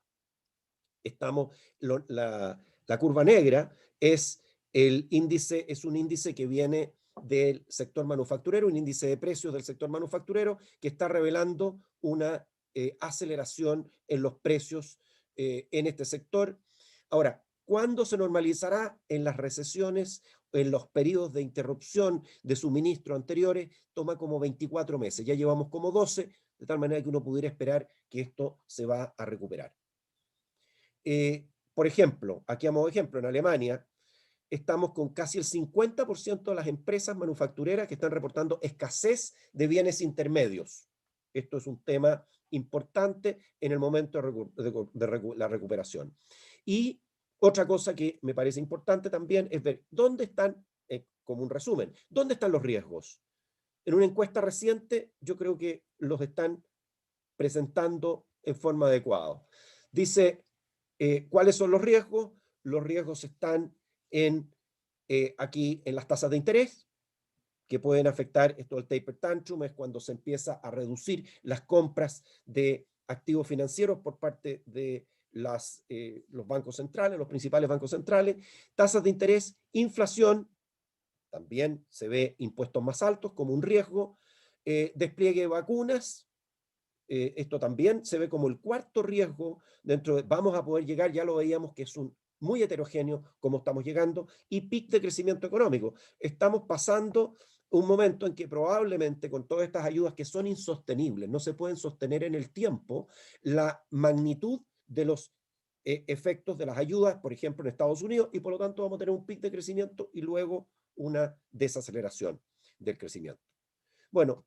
La curva negra es un índice que viene del sector manufacturero, un índice de precios del sector manufacturero que está revelando una aceleración en los precios en este sector. Ahora, ¿cuándo se normalizará? En las recesiones, en los periodos de interrupción de suministro anteriores, toma como 24 meses. Ya llevamos como 12, de tal manera que uno pudiera esperar que esto se va a recuperar. Por ejemplo, aquí a modo de ejemplo, en Alemania, estamos con casi el 50% de las empresas manufactureras que están reportando escasez de bienes intermedios. Esto es un tema importante en el momento de la recuperación. Y otra cosa que me parece importante también es ver dónde están, como un resumen, dónde están los riesgos. En una encuesta reciente, yo creo que los están presentando en forma adecuada. Dice, ¿cuáles son los riesgos? Los riesgos están aquí en las tasas de interés, que pueden afectar, esto del taper tantrum, es cuando se empieza a reducir las compras de activos financieros por parte de los bancos centrales, los principales bancos centrales, tasas de interés, inflación, también se ve impuestos más altos como un riesgo, despliegue de vacunas, esto también se ve como el cuarto riesgo vamos a poder llegar, ya lo veíamos que es muy heterogéneo como estamos llegando, y pic de crecimiento económico. Estamos pasando un momento en que probablemente con todas estas ayudas que son insostenibles, no se pueden sostener en el tiempo, la magnitud de los efectos de las ayudas, por ejemplo en Estados Unidos, y por lo tanto vamos a tener un pic de crecimiento y luego una desaceleración del crecimiento. Bueno,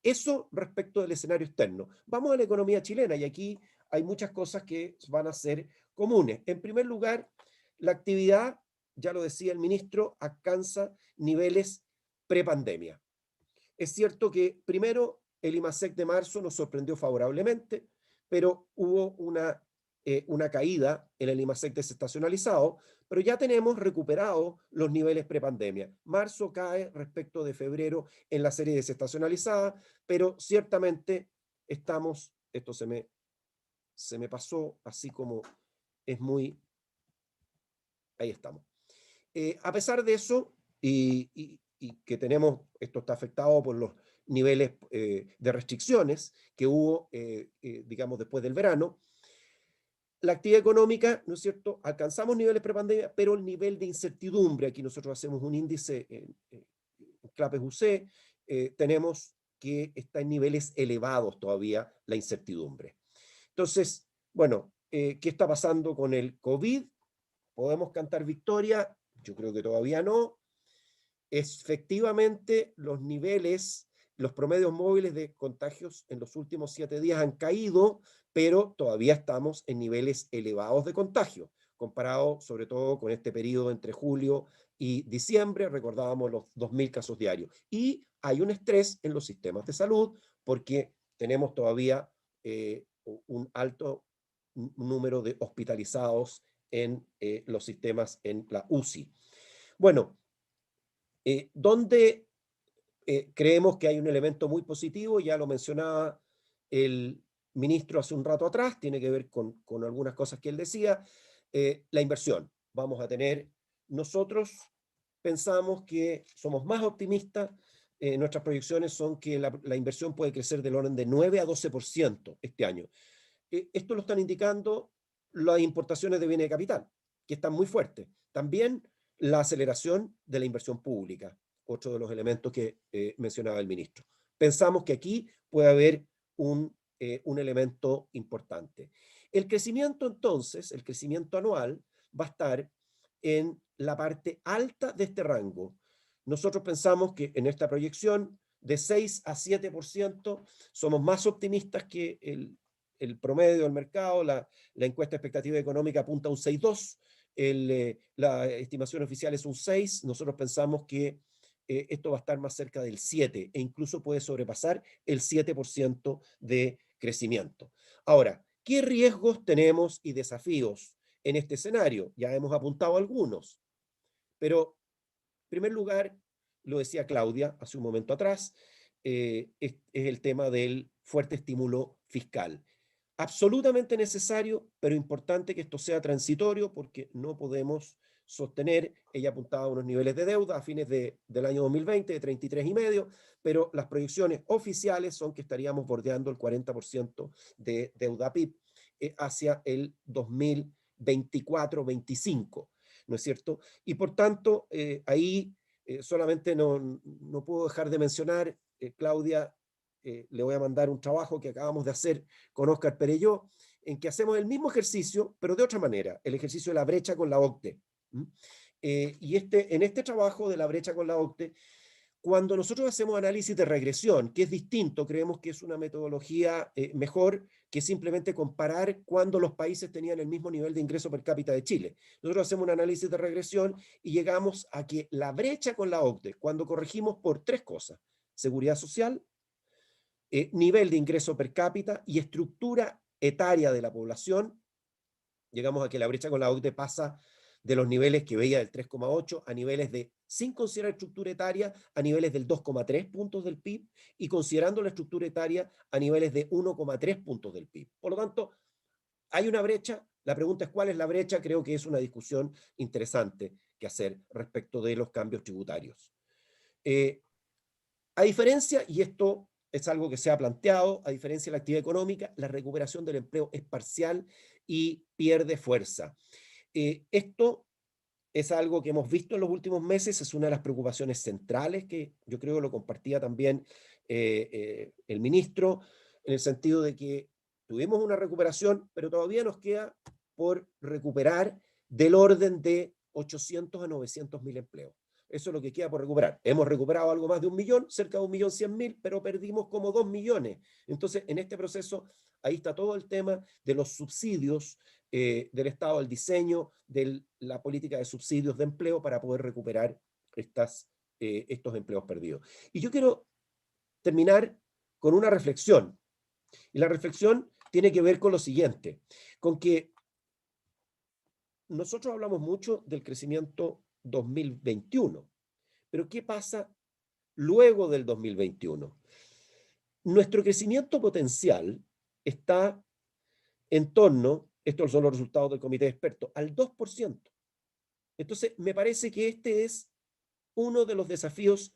eso respecto del escenario externo. Vamos a la economía chilena y aquí hay muchas cosas que van a ser comunes. En primer lugar, la actividad, ya lo decía el ministro, alcanza niveles prepandemia. Es cierto que primero el IMASEC de marzo nos sorprendió favorablemente, pero hubo una caída en el IMASEC desestacionalizado, pero ya tenemos recuperados los niveles prepandemia. Marzo cae respecto de febrero en la serie desestacionalizada, pero ciertamente estamos, esto se me pasó, así como es muy, ahí estamos. A pesar de eso, y que tenemos, esto está afectado por los niveles de restricciones que hubo, digamos, después del verano, la actividad económica, ¿no es cierto? Alcanzamos niveles prepandemia, pero el nivel de incertidumbre, aquí nosotros hacemos un índice en Clapes UC, tenemos que está en niveles elevados todavía la incertidumbre. Entonces, bueno, ¿qué está pasando con el COVID? ¿Podemos cantar victoria? Yo creo que todavía no. Efectivamente, los promedios móviles de contagios en los últimos 7 días han caído, pero todavía estamos en niveles elevados de contagio, comparado sobre todo con este periodo entre julio y diciembre, recordábamos los 2.000 casos diarios. Y hay un estrés en los sistemas de salud porque tenemos todavía un alto número de hospitalizados en los sistemas en la UCI. Bueno, ¿dónde creemos que hay un elemento muy positivo? Ya lo mencionaba el ministro hace un rato atrás, tiene que ver con algunas cosas que él decía. La inversión. Vamos a tener, nosotros pensamos que somos más optimistas, nuestras proyecciones son que la inversión puede crecer del orden de 9 a 12% este año. Esto lo están indicando las importaciones de bienes de capital, que están muy fuertes. También la aceleración de la inversión pública, otro de los elementos que mencionaba el ministro. Pensamos que aquí puede haber un elemento importante. El crecimiento, entonces, el crecimiento anual va a estar en la parte alta de este rango. Nosotros pensamos que en esta proyección de 6 a 7% somos más optimistas que el promedio del mercado. La encuesta de expectativa económica apunta a un 6,2, la estimación oficial es un 6, nosotros pensamos que esto va a estar más cerca del 7 e incluso puede sobrepasar el 7% de crecimiento. Ahora, ¿qué riesgos tenemos y desafíos en este escenario? Ya hemos apuntado algunos, pero en primer lugar, lo decía Claudia hace un momento atrás, es el tema del fuerte estímulo fiscal. Absolutamente necesario, pero importante que esto sea transitorio porque no podemos sostener, ella apuntaba a unos niveles de deuda a fines del año 2020 de 33,5, pero las proyecciones oficiales son que estaríamos bordeando el 40% de deuda PIB hacia el 2024-25, ¿no es cierto? Y por tanto, ahí solamente no puedo dejar de mencionar, Claudia, le voy a mandar un trabajo que acabamos de hacer con Óscar Perelló, en que hacemos el mismo ejercicio, pero de otra manera, el ejercicio de la brecha con la OCDE. Y en este trabajo de la brecha con la OCDE, cuando nosotros hacemos análisis de regresión, que es distinto, creemos que es una metodología mejor que simplemente comparar cuando los países tenían el mismo nivel de ingreso per cápita de Chile. Nosotros hacemos un análisis de regresión y llegamos a que la brecha con la OCDE, cuando corregimos por 3 cosas, seguridad social, nivel de ingreso per cápita y estructura etaria de la población, llegamos a que la brecha con la OCDE pasa de los niveles que veía del 3,8 a niveles de, sin considerar estructura etaria, a niveles del 2,3 puntos del PIB y considerando la estructura etaria a niveles de 1,3 puntos del PIB. Por lo tanto, hay una brecha. La pregunta es cuál es la brecha. Creo que es una discusión interesante que hacer respecto de los cambios tributarios. A diferencia, y esto es algo que se ha planteado, a diferencia de la actividad económica, la recuperación del empleo es parcial y pierde fuerza. Esto es algo que hemos visto en los últimos meses, es una de las preocupaciones centrales que yo creo que lo compartía también el ministro, en el sentido de que tuvimos una recuperación, pero todavía nos queda por recuperar del orden de 800 a 900.000 empleos. Eso es lo que queda por recuperar. Hemos recuperado algo más de 1 millón, cerca de 1.100.000, pero perdimos como 2 millones. Entonces, en este proceso, ahí está todo el tema de los subsidios del Estado, el diseño de la política de subsidios de empleo para poder recuperar estos empleos perdidos. Y yo quiero terminar con una reflexión. Y la reflexión tiene que ver con lo siguiente, con que nosotros hablamos mucho del crecimiento 2021, pero ¿qué pasa luego del 2021? Nuestro crecimiento potencial está en torno, estos son los resultados del comité de expertos, al 2%. Entonces, me parece que este es uno de los desafíos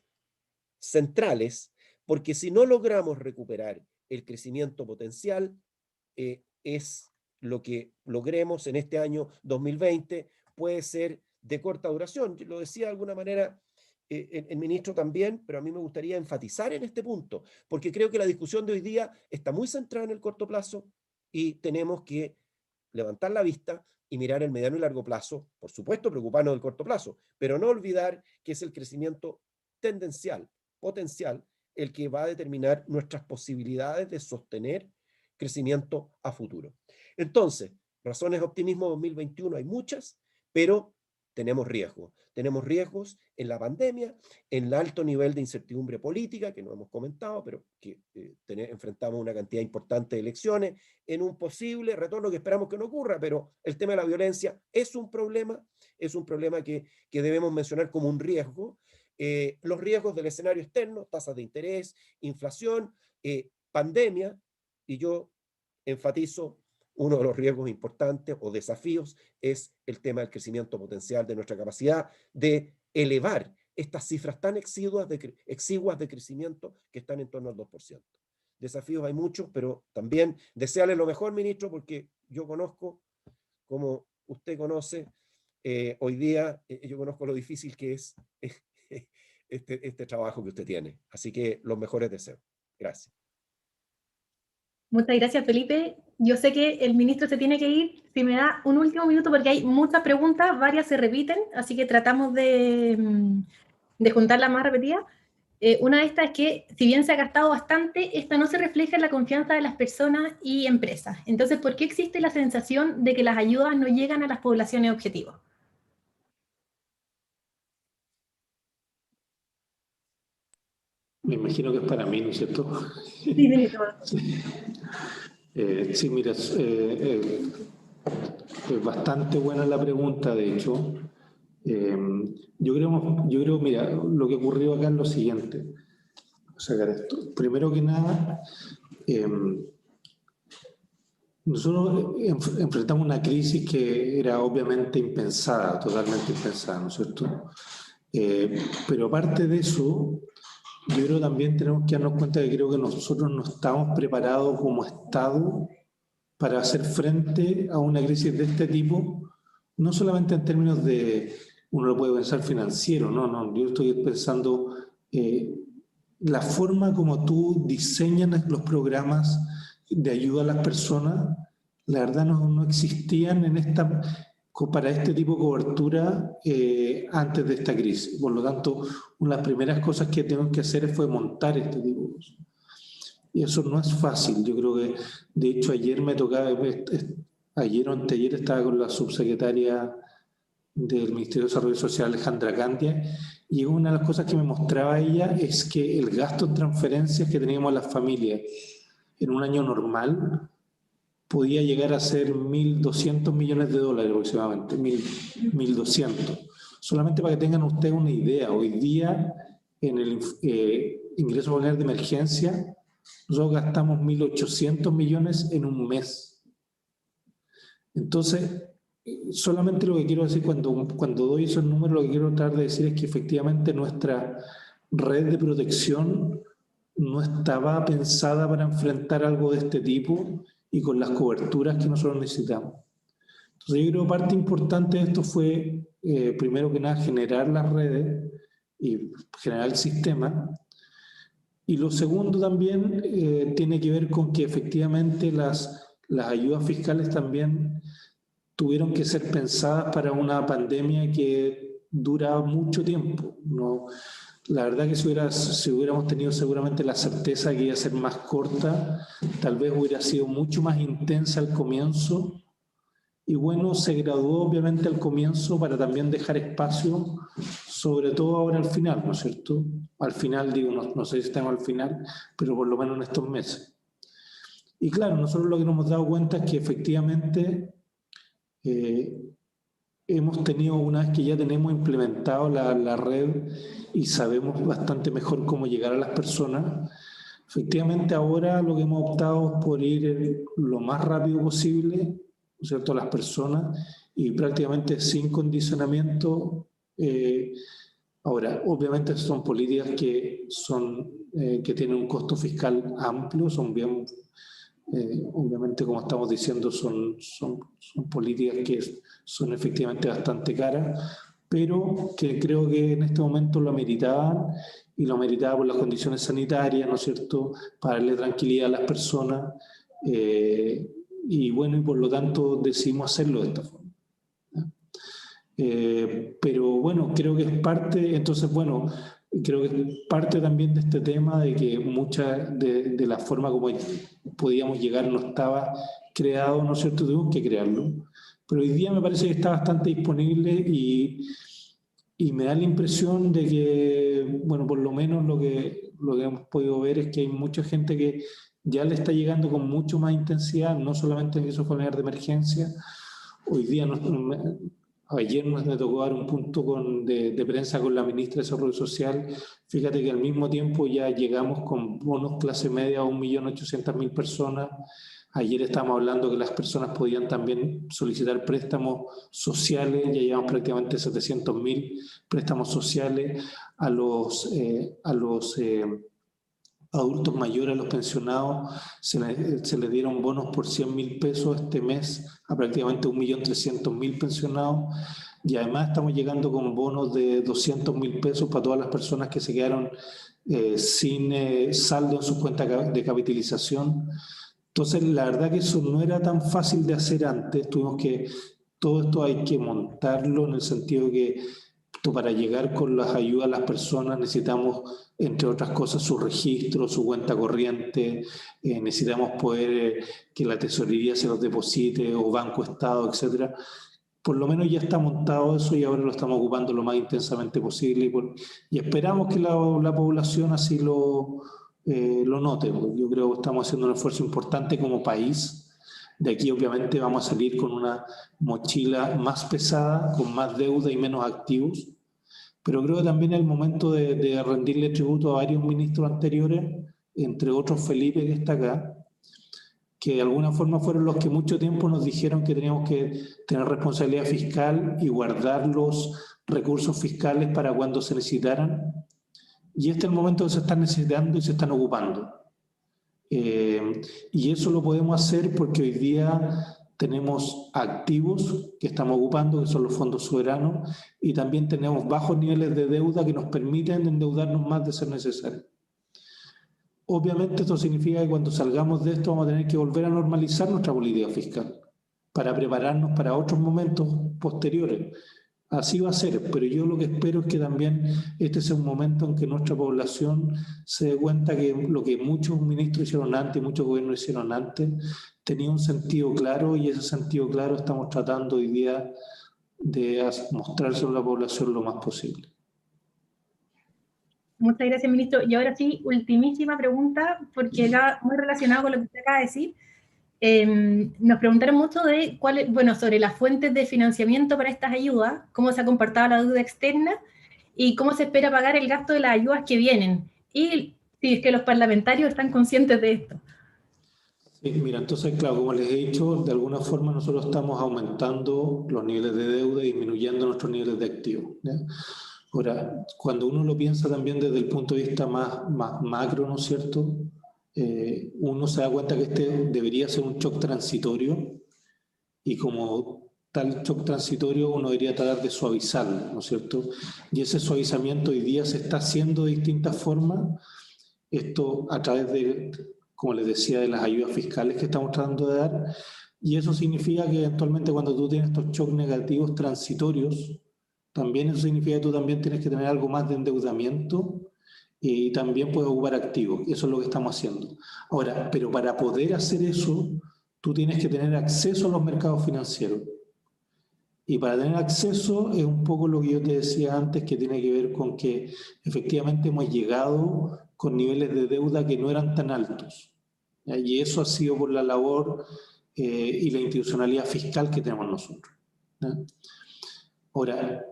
centrales, porque si no logramos recuperar el crecimiento potencial, es lo que logremos en este año 2020, puede ser de corta duración. Lo decía de alguna manera el ministro también, pero a mí me gustaría enfatizar en este punto, porque creo que la discusión de hoy día está muy centrada en el corto plazo y tenemos que levantar la vista y mirar el mediano y largo plazo, por supuesto preocuparnos del corto plazo, pero no olvidar que es el crecimiento tendencial, potencial, el que va a determinar nuestras posibilidades de sostener crecimiento a futuro. Entonces, Razones de optimismo 2021 hay muchas, pero tenemos riesgos. Tenemos riesgos en la pandemia, en el alto nivel de incertidumbre política, que no hemos comentado, pero que enfrentamos una cantidad importante de elecciones, en un posible retorno que esperamos que no ocurra, pero el tema de la violencia es un problema que debemos mencionar como un riesgo. Los riesgos del escenario externo, tasas de interés, inflación, pandemia, y yo enfatizo uno de los riesgos importantes o desafíos es el tema del crecimiento potencial de nuestra capacidad de elevar estas cifras tan exiguas de crecimiento que están en torno al 2%. Desafíos hay muchos, pero también desearle lo mejor, ministro, porque yo conozco, como usted conoce, hoy día yo conozco lo difícil que es este trabajo que usted tiene. Así que los mejores deseos. Gracias. Muchas gracias, Felipe. Yo sé que el ministro se tiene que ir. Si me da un último minuto, porque hay muchas preguntas, varias se repiten, así que tratamos de juntarlas más repetidas. Una de estas es que, si bien se ha gastado bastante, esta no se refleja en la confianza de las personas y empresas. Entonces, ¿por qué existe la sensación de que las ayudas no llegan a las poblaciones objetivos? Me imagino que es para mí, ¿no es cierto? Sí, ministro. Sí, mira, es bastante buena la pregunta, de hecho. Yo creo, mira, lo que ocurrió acá es lo siguiente. Voy a sacar esto. Primero que nada, nosotros enfrentamos una crisis que era obviamente impensada, totalmente impensada, ¿no es cierto? Pero aparte de eso, yo creo que también tenemos que darnos cuenta que creo que nosotros no estamos preparados como Estado para hacer frente a una crisis de este tipo, no solamente en términos de, uno lo puede pensar financiero, no, yo estoy pensando la forma como tú diseñas los programas de ayuda a las personas, la verdad no existían para este tipo de cobertura antes de esta crisis. Por lo tanto, una de las primeras cosas que tenemos que hacer fue montar este tipo de cosas. Y eso no es fácil. Yo creo que, de hecho, ayer me tocaba, ayer o anteayer estaba con la subsecretaria del Ministerio de Desarrollo Social, Alejandra Candia, y una de las cosas que me mostraba ella es que el gasto en transferencias que teníamos a las familias en un año normal podía llegar a ser $1.200 millones aproximadamente, 1.200. Solamente para que tengan ustedes una idea, hoy día en el ingreso familiar de emergencia, nosotros gastamos 1.800 millones en un mes. Entonces, solamente lo que quiero decir cuando doy esos números, lo que quiero tratar de decir es que efectivamente nuestra red de protección no estaba pensada para enfrentar algo de este tipo y con las coberturas que nosotros necesitamos. Entonces yo creo que parte importante de esto fue, primero que nada, generar las redes y generar el sistema. Y lo segundo también tiene que ver con que efectivamente las ayudas fiscales también tuvieron que ser pensadas para una pandemia que dura mucho tiempo. No, la verdad que si hubiéramos tenido seguramente la certeza de que iba a ser más corta, tal vez hubiera sido mucho más intensa al comienzo. Y bueno, se graduó obviamente al comienzo para también dejar espacio, sobre todo ahora al final, ¿no es cierto? Al final, digo, no sé si estamos al final, pero por lo menos en estos meses. Y claro, nosotros lo que nos hemos dado cuenta es que efectivamente hemos tenido, una vez que ya tenemos implementado la red y sabemos bastante mejor cómo llegar a las personas, efectivamente ahora lo que hemos optado es por ir lo más rápido posible, ¿no es cierto?, a las personas y prácticamente sin condicionamiento. Ahora, obviamente son políticas que tienen un costo fiscal amplio, son bien, obviamente como estamos diciendo, son políticas que son efectivamente bastante caras, pero que creo que en este momento lo ameritaban y lo ameritaba por las condiciones sanitarias, ¿no es cierto?, para darle tranquilidad a las personas. Y bueno, y por lo tanto decidimos hacerlo de esta forma. Pero bueno, creo que es parte, entonces bueno, creo que es parte también de este tema de que mucha de la forma como podíamos llegar no estaba creado, ¿no es cierto? Tuvimos que crearlo. Pero hoy día me parece que está bastante disponible y me da la impresión de que, bueno, por lo menos lo que hemos podido ver es que hay mucha gente que ya le está llegando con mucho más intensidad, no solamente en el ingreso familiar de emergencia. Hoy día, ayer me tocó dar un punto de prensa con la ministra de Desarrollo Social. Fíjate que al mismo tiempo ya llegamos con bonos clase media a 1.800.000 personas. Ayer estábamos hablando que las personas podían también solicitar préstamos sociales, ya llevamos prácticamente 700.000 préstamos sociales a los adultos mayores, a los pensionados, se les dieron bonos por 100.000 pesos este mes a prácticamente 1.300.000 pensionados, y además estamos llegando con bonos de 200.000 pesos para todas las personas que se quedaron sin saldo en sus cuentas de capitalización. Entonces, la verdad que eso no era tan fácil de hacer antes. Todo esto hay que montarlo en el sentido de que para llegar con las ayudas a las personas necesitamos, entre otras cosas, su registro, su cuenta corriente, necesitamos poder que la tesorería se los deposite, o Banco Estado, etcétera. Por lo menos ya está montado eso y ahora lo estamos ocupando lo más intensamente posible y esperamos que la población así lo note. Yo creo que estamos haciendo un esfuerzo importante como país. De aquí obviamente vamos a salir con una mochila más pesada, con más deuda y menos activos, pero creo que también es el momento de rendirle tributo a varios ministros anteriores, entre otros Felipe, que está acá, que de alguna forma fueron los que mucho tiempo nos dijeron que teníamos que tener responsabilidad fiscal y guardar los recursos fiscales para cuando se necesitaran. Y este es el momento que se están necesitando y se están ocupando. Y eso lo podemos hacer porque hoy día tenemos activos que estamos ocupando, que son los fondos soberanos, y también tenemos bajos niveles de deuda que nos permiten endeudarnos más de ser necesario. Obviamente esto significa que cuando salgamos de esto vamos a tener que volver a normalizar nuestra política fiscal para prepararnos para otros momentos posteriores. Así va a ser, pero yo lo que espero es que también este sea un momento en que nuestra población se dé cuenta que lo que muchos ministros hicieron antes, muchos gobiernos hicieron antes, tenía un sentido claro, y ese sentido claro estamos tratando hoy día de mostrárselo a la población lo más posible. Muchas gracias, ministro. Y ahora sí, ultimísima pregunta, porque era muy relacionado con lo que usted acaba de decir. Nos preguntaron mucho sobre las fuentes de financiamiento para estas ayudas, cómo se ha comportado la deuda externa y cómo se espera pagar el gasto de las ayudas que vienen. Y si es que los parlamentarios están conscientes de esto. Sí, mira, entonces, claro, como les he dicho, de alguna forma nosotros estamos aumentando los niveles de deuda y disminuyendo nuestros niveles de activos, ¿ya? Ahora, cuando uno lo piensa también desde el punto de vista más macro, ¿no es cierto?, uno se da cuenta que este debería ser un shock transitorio, y como tal shock transitorio uno debería tratar de suavizarlo, ¿no es cierto? Y ese suavizamiento hoy día se está haciendo de distintas formas, esto a través de, como les decía, de las ayudas fiscales que estamos tratando de dar, y eso significa que eventualmente cuando tú tienes estos shocks negativos transitorios, también eso significa que tú también tienes que tener algo más de endeudamiento, y también puedes ocupar activos. Eso es lo que estamos haciendo. Ahora, pero para poder hacer eso, tú tienes que tener acceso a los mercados financieros. Y para tener acceso es un poco lo que yo te decía antes, que tiene que ver con que efectivamente hemos llegado con niveles de deuda que no eran tan altos. Y eso ha sido por la labor y la institucionalidad fiscal que tenemos nosotros. Ahora,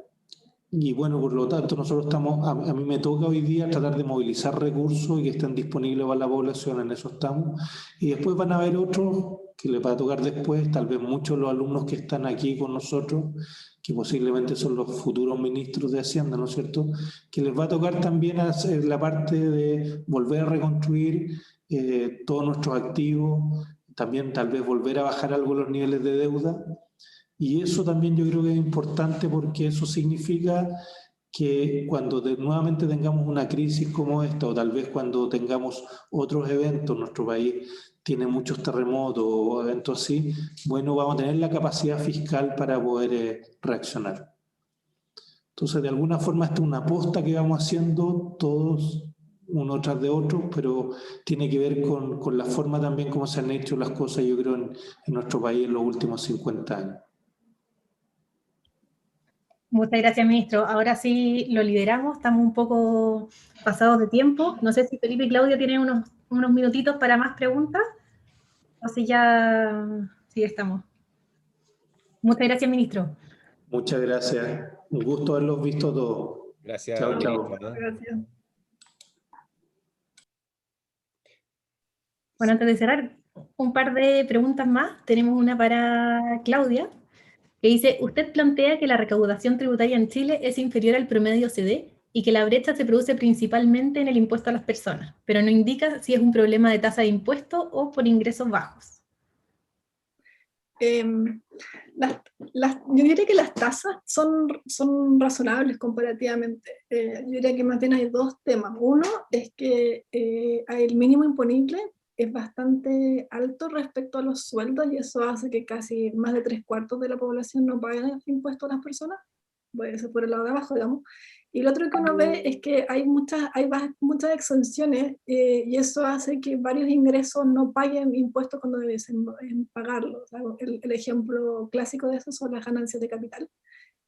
y bueno, por lo tanto, nosotros estamos, a mí me toca hoy día tratar de movilizar recursos y que estén disponibles para la población, en eso estamos. Y después van a haber otros que les va a tocar después, tal vez muchos de los alumnos que están aquí con nosotros, que posiblemente son los futuros ministros de Hacienda, ¿no es cierto?, que les va a tocar también hacer la parte de volver a reconstruir todos nuestros activos, también tal vez volver a bajar algo los niveles de deuda. Y eso también yo creo que es importante, porque eso significa que cuando nuevamente tengamos una crisis como esta, o tal vez cuando tengamos otros eventos, nuestro país tiene muchos terremotos o eventos así, bueno, vamos a tener la capacidad fiscal para poder reaccionar. Entonces, de alguna forma, esta es una aposta que vamos haciendo todos uno tras de otro, pero tiene que ver con la forma también como se han hecho las cosas, yo creo, en nuestro país en los últimos 50 años. Muchas gracias, ministro. Ahora sí lo lideramos, estamos un poco pasados de tiempo. No sé si Felipe y Claudia tienen unos minutitos para más preguntas, o si ya sí estamos. Muchas gracias, ministro. Muchas gracias. Un gusto haberlos visto todos. Gracias, Chao, ministro, chao. ¿no? Gracias. Bueno, antes de cerrar, un par de preguntas más. Tenemos una para Claudia, que dice, usted plantea que la recaudación tributaria en Chile es inferior al promedio OCDE y que la brecha se produce principalmente en el impuesto a las personas, pero no indica si es un problema de tasa de impuesto o por ingresos bajos. Yo diría que las tasas son razonables comparativamente. Yo diría que más bien hay dos temas. Uno es que el mínimo imponible es bastante alto respecto a los sueldos y eso hace que casi más de 3/4 de la población no pague impuestos a las personas. Puede ser por el lado de abajo, digamos. Y lo otro que uno ve es que hay muchas exenciones y eso hace que varios ingresos no paguen impuestos cuando deben pagarlos. O sea, el ejemplo clásico de eso son las ganancias de capital,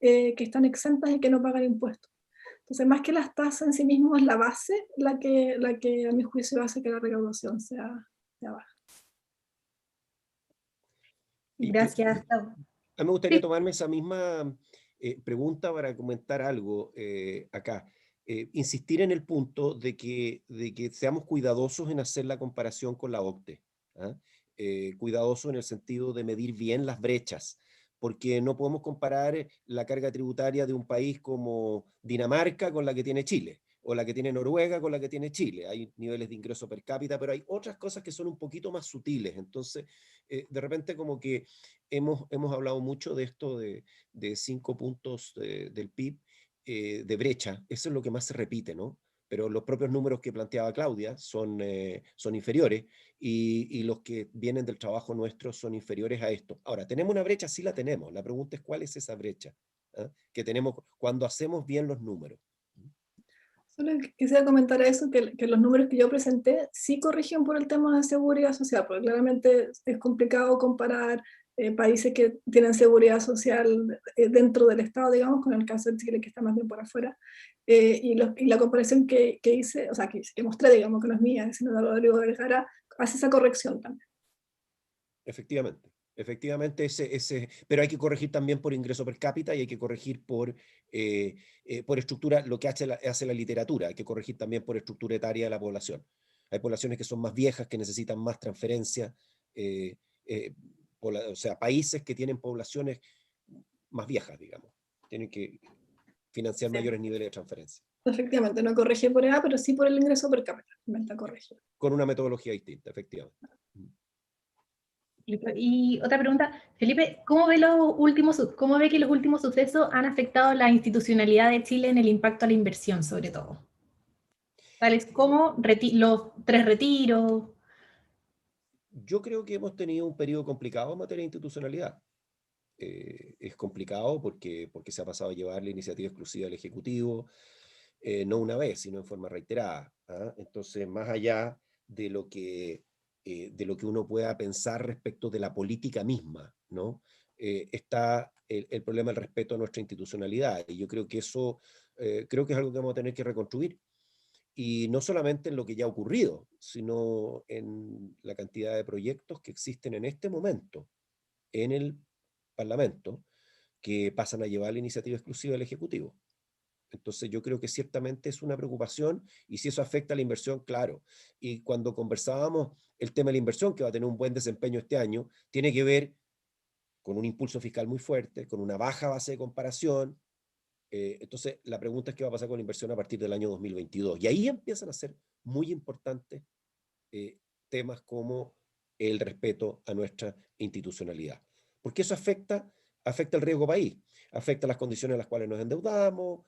que están exentas y que no pagan impuestos. Entonces, más que las tasas en sí mismas, es la base la que a mi juicio hace que la recaudación sea baja. Gracias. A mí me gustaría tomarme esa misma pregunta para comentar algo acá. Insistir en el punto de que seamos cuidadosos en hacer la comparación con la OCDE. ¿Ah? Cuidadosos en el sentido de medir bien las brechas, porque no podemos comparar la carga tributaria de un país como Dinamarca con la que tiene Chile, o la que tiene Noruega con la que tiene Chile. Hay niveles de ingreso per cápita, pero hay otras cosas que son un poquito más sutiles. Entonces, de repente como que hemos hablado mucho de esto de 5 puntos del PIB de brecha. Eso es lo que más se repite, ¿no? Pero los propios números que planteaba Claudia son inferiores y los que vienen del trabajo nuestro son inferiores a esto. Ahora, ¿tenemos una brecha? Sí la tenemos. La pregunta es ¿cuál es esa brecha? ¿Ah? Que tenemos cuando hacemos bien los números. Solo quisiera comentar eso, que los números que yo presenté sí corrigen por el tema de seguridad social, porque claramente es complicado comparar países que tienen seguridad social dentro del Estado, digamos, con el caso de Chile, que está más bien por afuera. Y la comparación que hice, o sea, que mostré, digamos, que no es mía, sino de Rodrigo Vergara, hace esa corrección también. Efectivamente. Efectivamente, pero hay que corregir también por ingreso per cápita y hay que corregir por estructura, lo que hace la literatura, hay que corregir también por estructura etaria de la población. Hay poblaciones que son más viejas, que necesitan más transferencia, o sea, países que tienen poblaciones más viejas, digamos, tienen que financiar mayores niveles de transferencia. Efectivamente, no corrige por edad, pero sí por el ingreso per cápita, corregir. Con una metodología distinta, efectivamente. Y otra pregunta, Felipe, ¿cómo ve que los últimos sucesos han afectado la institucionalidad de Chile en el impacto a la inversión, sobre todo? Tales como los 3 retiros. Yo creo que hemos tenido un periodo complicado en materia de institucionalidad. Es complicado porque se ha pasado a llevar la iniciativa exclusiva del Ejecutivo, no una vez, sino en forma reiterada. ¿Ah? Entonces, más allá de lo que uno pueda pensar respecto de la política misma, ¿no? Está el problema del respeto a nuestra institucionalidad. Y yo creo que eso creo que es algo que vamos a tener que reconstruir. Y no solamente en lo que ya ha ocurrido, sino en la cantidad de proyectos que existen en este momento en el Parlamento que pasan a llevar la iniciativa exclusiva del Ejecutivo. Entonces yo creo que ciertamente es una preocupación y si eso afecta a la inversión, claro. Y cuando conversábamos el tema de la inversión, que va a tener un buen desempeño este año, tiene que ver con un impulso fiscal muy fuerte, con una baja base de comparación. Entonces la pregunta es qué va a pasar con la inversión a partir del año 2022. Y ahí empiezan a ser muy importantes temas como el respeto a nuestra institucionalidad. Porque eso afecta el riesgo país, afecta las condiciones en las cuales nos endeudamos,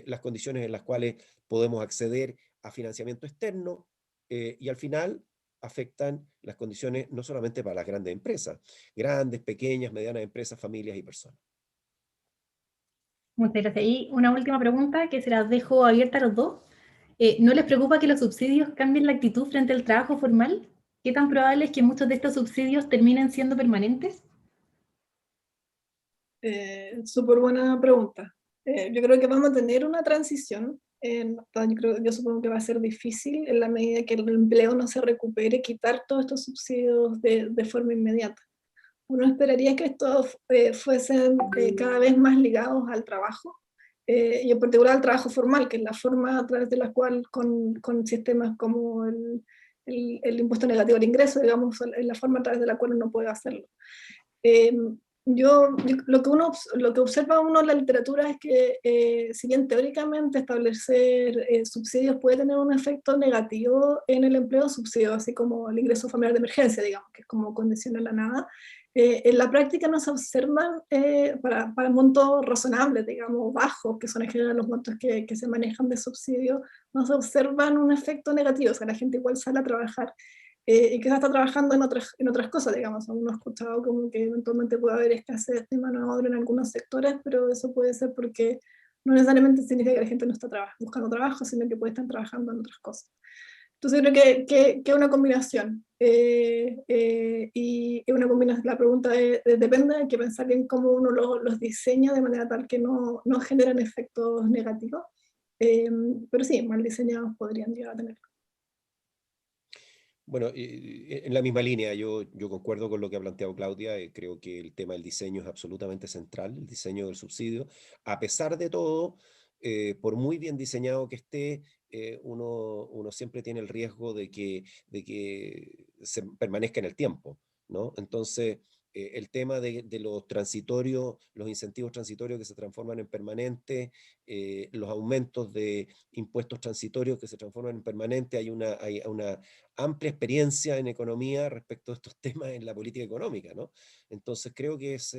las condiciones en las cuales podemos acceder a financiamiento externo y al final afectan las condiciones no solamente para las grandes empresas, grandes, pequeñas, medianas empresas, familias y personas. Muchas gracias. Y una última pregunta que se las dejo abierta a los dos. ¿No les preocupa que los subsidios cambien la actitud frente al trabajo formal? ¿Qué tan probable es que muchos de estos subsidios terminen siendo permanentes? Súper buena pregunta. Yo creo que vamos a tener una transición. Yo supongo que va a ser difícil en la medida que el empleo no se recupere, quitar todos estos subsidios de forma inmediata. Uno esperaría que estos fuesen cada vez más ligados al trabajo, y en particular al trabajo formal, que es la forma a través de la cual con sistemas como el impuesto negativo al ingreso, digamos, es la forma a través de la cual uno puede hacerlo. Lo que observa uno en la literatura es que si bien teóricamente establecer subsidios puede tener un efecto negativo en el empleo, subsidio, así como el ingreso familiar de emergencia, digamos, que es como condición a la nada, en la práctica no se observan para montos razonables, digamos, bajos, que son en general los montos que se manejan de subsidio, no se observan un efecto negativo, o sea, la gente igual sale a trabajar. Y quizás está trabajando en otras cosas, digamos. Uno ha escuchado como que eventualmente puede haber escasez de mano de obra en algunos sectores, pero eso puede ser porque no necesariamente significa que la gente no está buscando trabajo, sino que puede estar trabajando en otras cosas. Entonces creo que es una combinación. Y una combinación. La pregunta depende, hay que pensar bien cómo uno los diseña de manera tal que no generen efectos negativos. Pero sí, mal diseñados podrían llegar a tener. Bueno, en la misma línea, yo concuerdo con lo que ha planteado Claudia. Creo que el tema del diseño es absolutamente central, el diseño del subsidio. A pesar de todo, por muy bien diseñado que esté, uno siempre tiene el riesgo de que se permanezca en el tiempo, ¿no? Entonces, el tema de los transitorios, los incentivos transitorios que se transforman en permanentes, los aumentos de impuestos transitorios que se transforman en permanentes, hay una amplia experiencia en economía respecto a estos temas en la política económica, ¿no? Entonces creo que es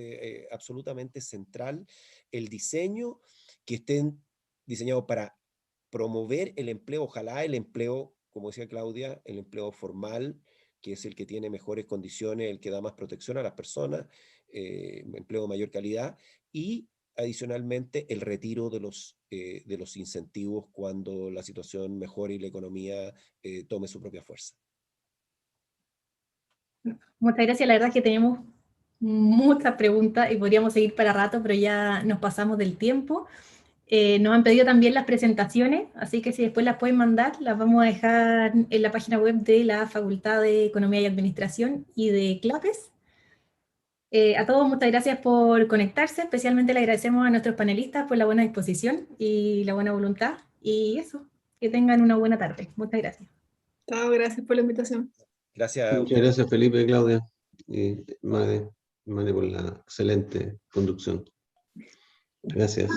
absolutamente central el diseño, que estén diseñados para promover el empleo, ojalá el empleo, como decía Claudia, el empleo formal, que es el que tiene mejores condiciones, el que da más protección a las personas, empleo de mayor calidad, y adicionalmente el retiro de los incentivos cuando la situación mejore y la economía tome su propia fuerza. Muchas gracias, la verdad es que tenemos muchas preguntas y podríamos seguir para rato, pero ya nos pasamos del tiempo. Nos han pedido también las presentaciones, así que si después las pueden mandar, las vamos a dejar en la página web de la Facultad de Economía y Administración y de CLAPES. A todos muchas gracias por conectarse, especialmente le agradecemos a nuestros panelistas por la buena disposición y la buena voluntad, y eso, que tengan una buena tarde. Muchas gracias. Chao, gracias por la invitación. Gracias. Muchas gracias, Felipe, Claudia y Made por la excelente conducción. Gracias.